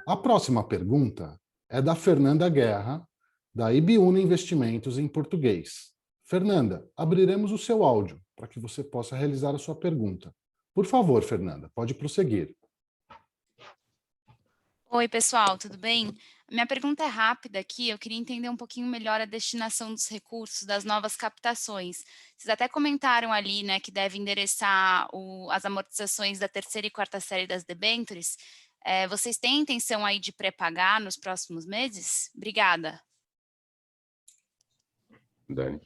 A próxima pergunta é da Fernanda Guerra, da Ibiúna Investimentos em português. Fernanda, abriremos o seu áudio para que você possa realizar a sua pergunta. Por favor, Fernanda, pode prosseguir. Oi, pessoal, tudo bem? Minha pergunta é rápida aqui, eu queria entender um pouquinho melhor a destinação dos recursos das novas captações. Vocês até comentaram ali, né, que deve endereçar as amortizações da terceira e quarta série das debêntures. Vocês têm intenção aí de pré-pagar nos próximos meses? Obrigada. Dani.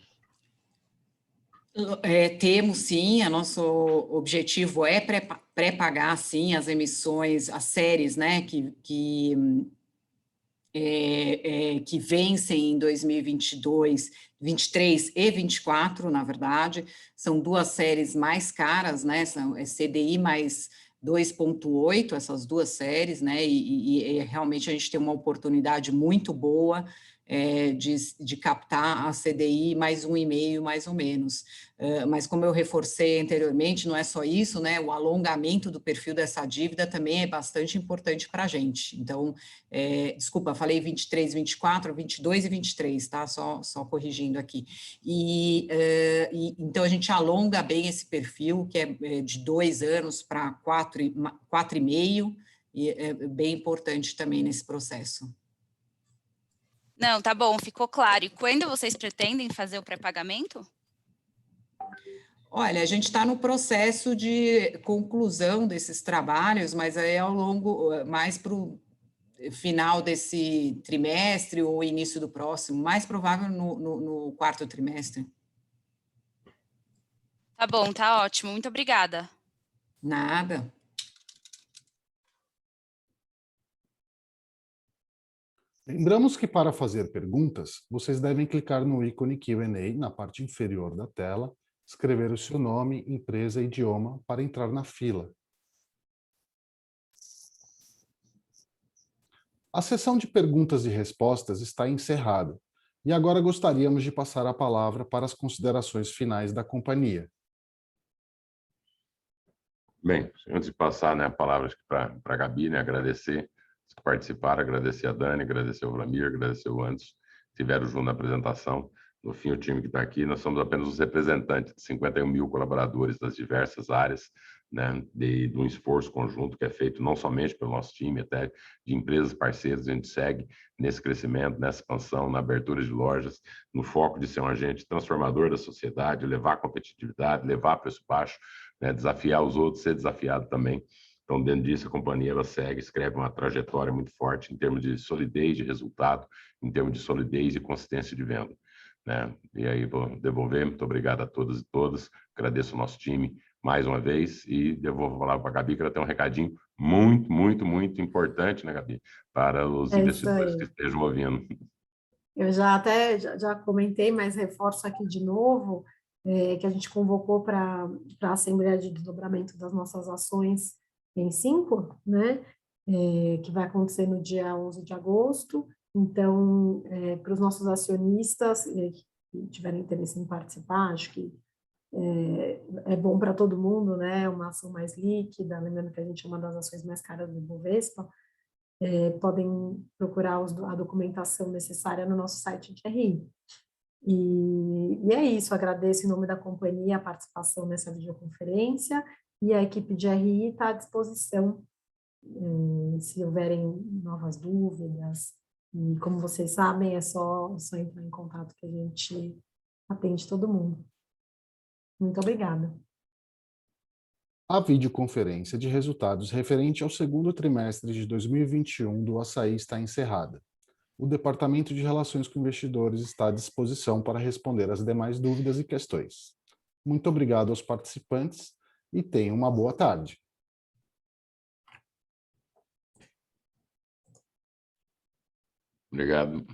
Temos sim, nosso objetivo é pré-pagar sim as emissões, as séries, né, que vencem em 2022, 23 e 24, na verdade, são 2 séries mais caras, né, são CDI mais 2,8, essas 2 séries, né, e realmente a gente tem uma oportunidade muito boa de captar a CDI mais 1,5, mais ou menos. Mas como eu reforcei anteriormente, não é só isso, né? O alongamento do perfil dessa dívida também é bastante importante para a gente. Então, desculpa, falei 23, 24, 22 e 23, tá? Só corrigindo aqui. Então, a gente alonga bem esse perfil, que é de 2 anos para 4,5, e é bem importante também nesse processo. Não, tá bom, ficou claro. E quando vocês pretendem fazer o pré-pagamento? Olha, a gente está no processo de conclusão desses trabalhos, mas aí ao longo, mais para o final desse trimestre ou início do próximo, mais provável no 4º trimestre. Tá bom, tá ótimo. Muito obrigada. Nada. Lembramos que para fazer perguntas, vocês devem clicar no ícone Q&A na parte inferior da tela, escrever o seu nome, empresa e idioma para entrar na fila. A sessão de perguntas e respostas está encerrada, e agora gostaríamos de passar a palavra para as considerações finais da companhia. Bem, antes de passar, né, a palavra para a Gabi, né, agradecer que participaram, agradecer a Dani, agradecer o Vlamir, agradecer o Anderson, que estiveram junto na apresentação. No fim, o time que está aqui, nós somos apenas os representantes de 51 mil colaboradores das diversas áreas, né, de um esforço conjunto que é feito não somente pelo nosso time, até de empresas parceiras. A gente segue nesse crescimento, nessa expansão, na abertura de lojas, no foco de ser um agente transformador da sociedade, levar competitividade, levar preço baixo, né, desafiar os outros, ser desafiado também. Então, dentro disso, a companhia ela escreve uma trajetória muito forte em termos de solidez de resultado, em termos de solidez e consistência de venda, né? E aí vou devolver, muito obrigado a todas e todos, agradeço o nosso time mais uma vez e devolvo a palavra para a Gabi, que ela tem um recadinho muito, muito, muito importante, né, Gabi, para os investidores que estejam ouvindo. Eu já comentei, mas reforço aqui de novo, que a gente convocou para a Assembleia de Desdobramento das nossas ações em 5, né? Que vai acontecer no dia 11 de agosto. Então, para os nossos acionistas que tiverem interesse em participar, acho que é bom para todo mundo, né? Uma ação mais líquida, lembrando que a gente é uma das ações mais caras do Ibovespa, podem procurar a documentação necessária no nosso site de RI. E é isso, agradeço em nome da companhia a participação nessa videoconferência e a equipe de RI está à disposição se houverem novas dúvidas. E como vocês sabem, é só entrar em contato que a gente atende todo mundo. Muito obrigada. A videoconferência de resultados referente ao segundo trimestre de 2021 do Assaí está encerrada. O Departamento de Relações com Investidores está à disposição para responder às demais dúvidas e questões. Muito obrigado aos participantes e tenham uma boa tarde. Obrigado.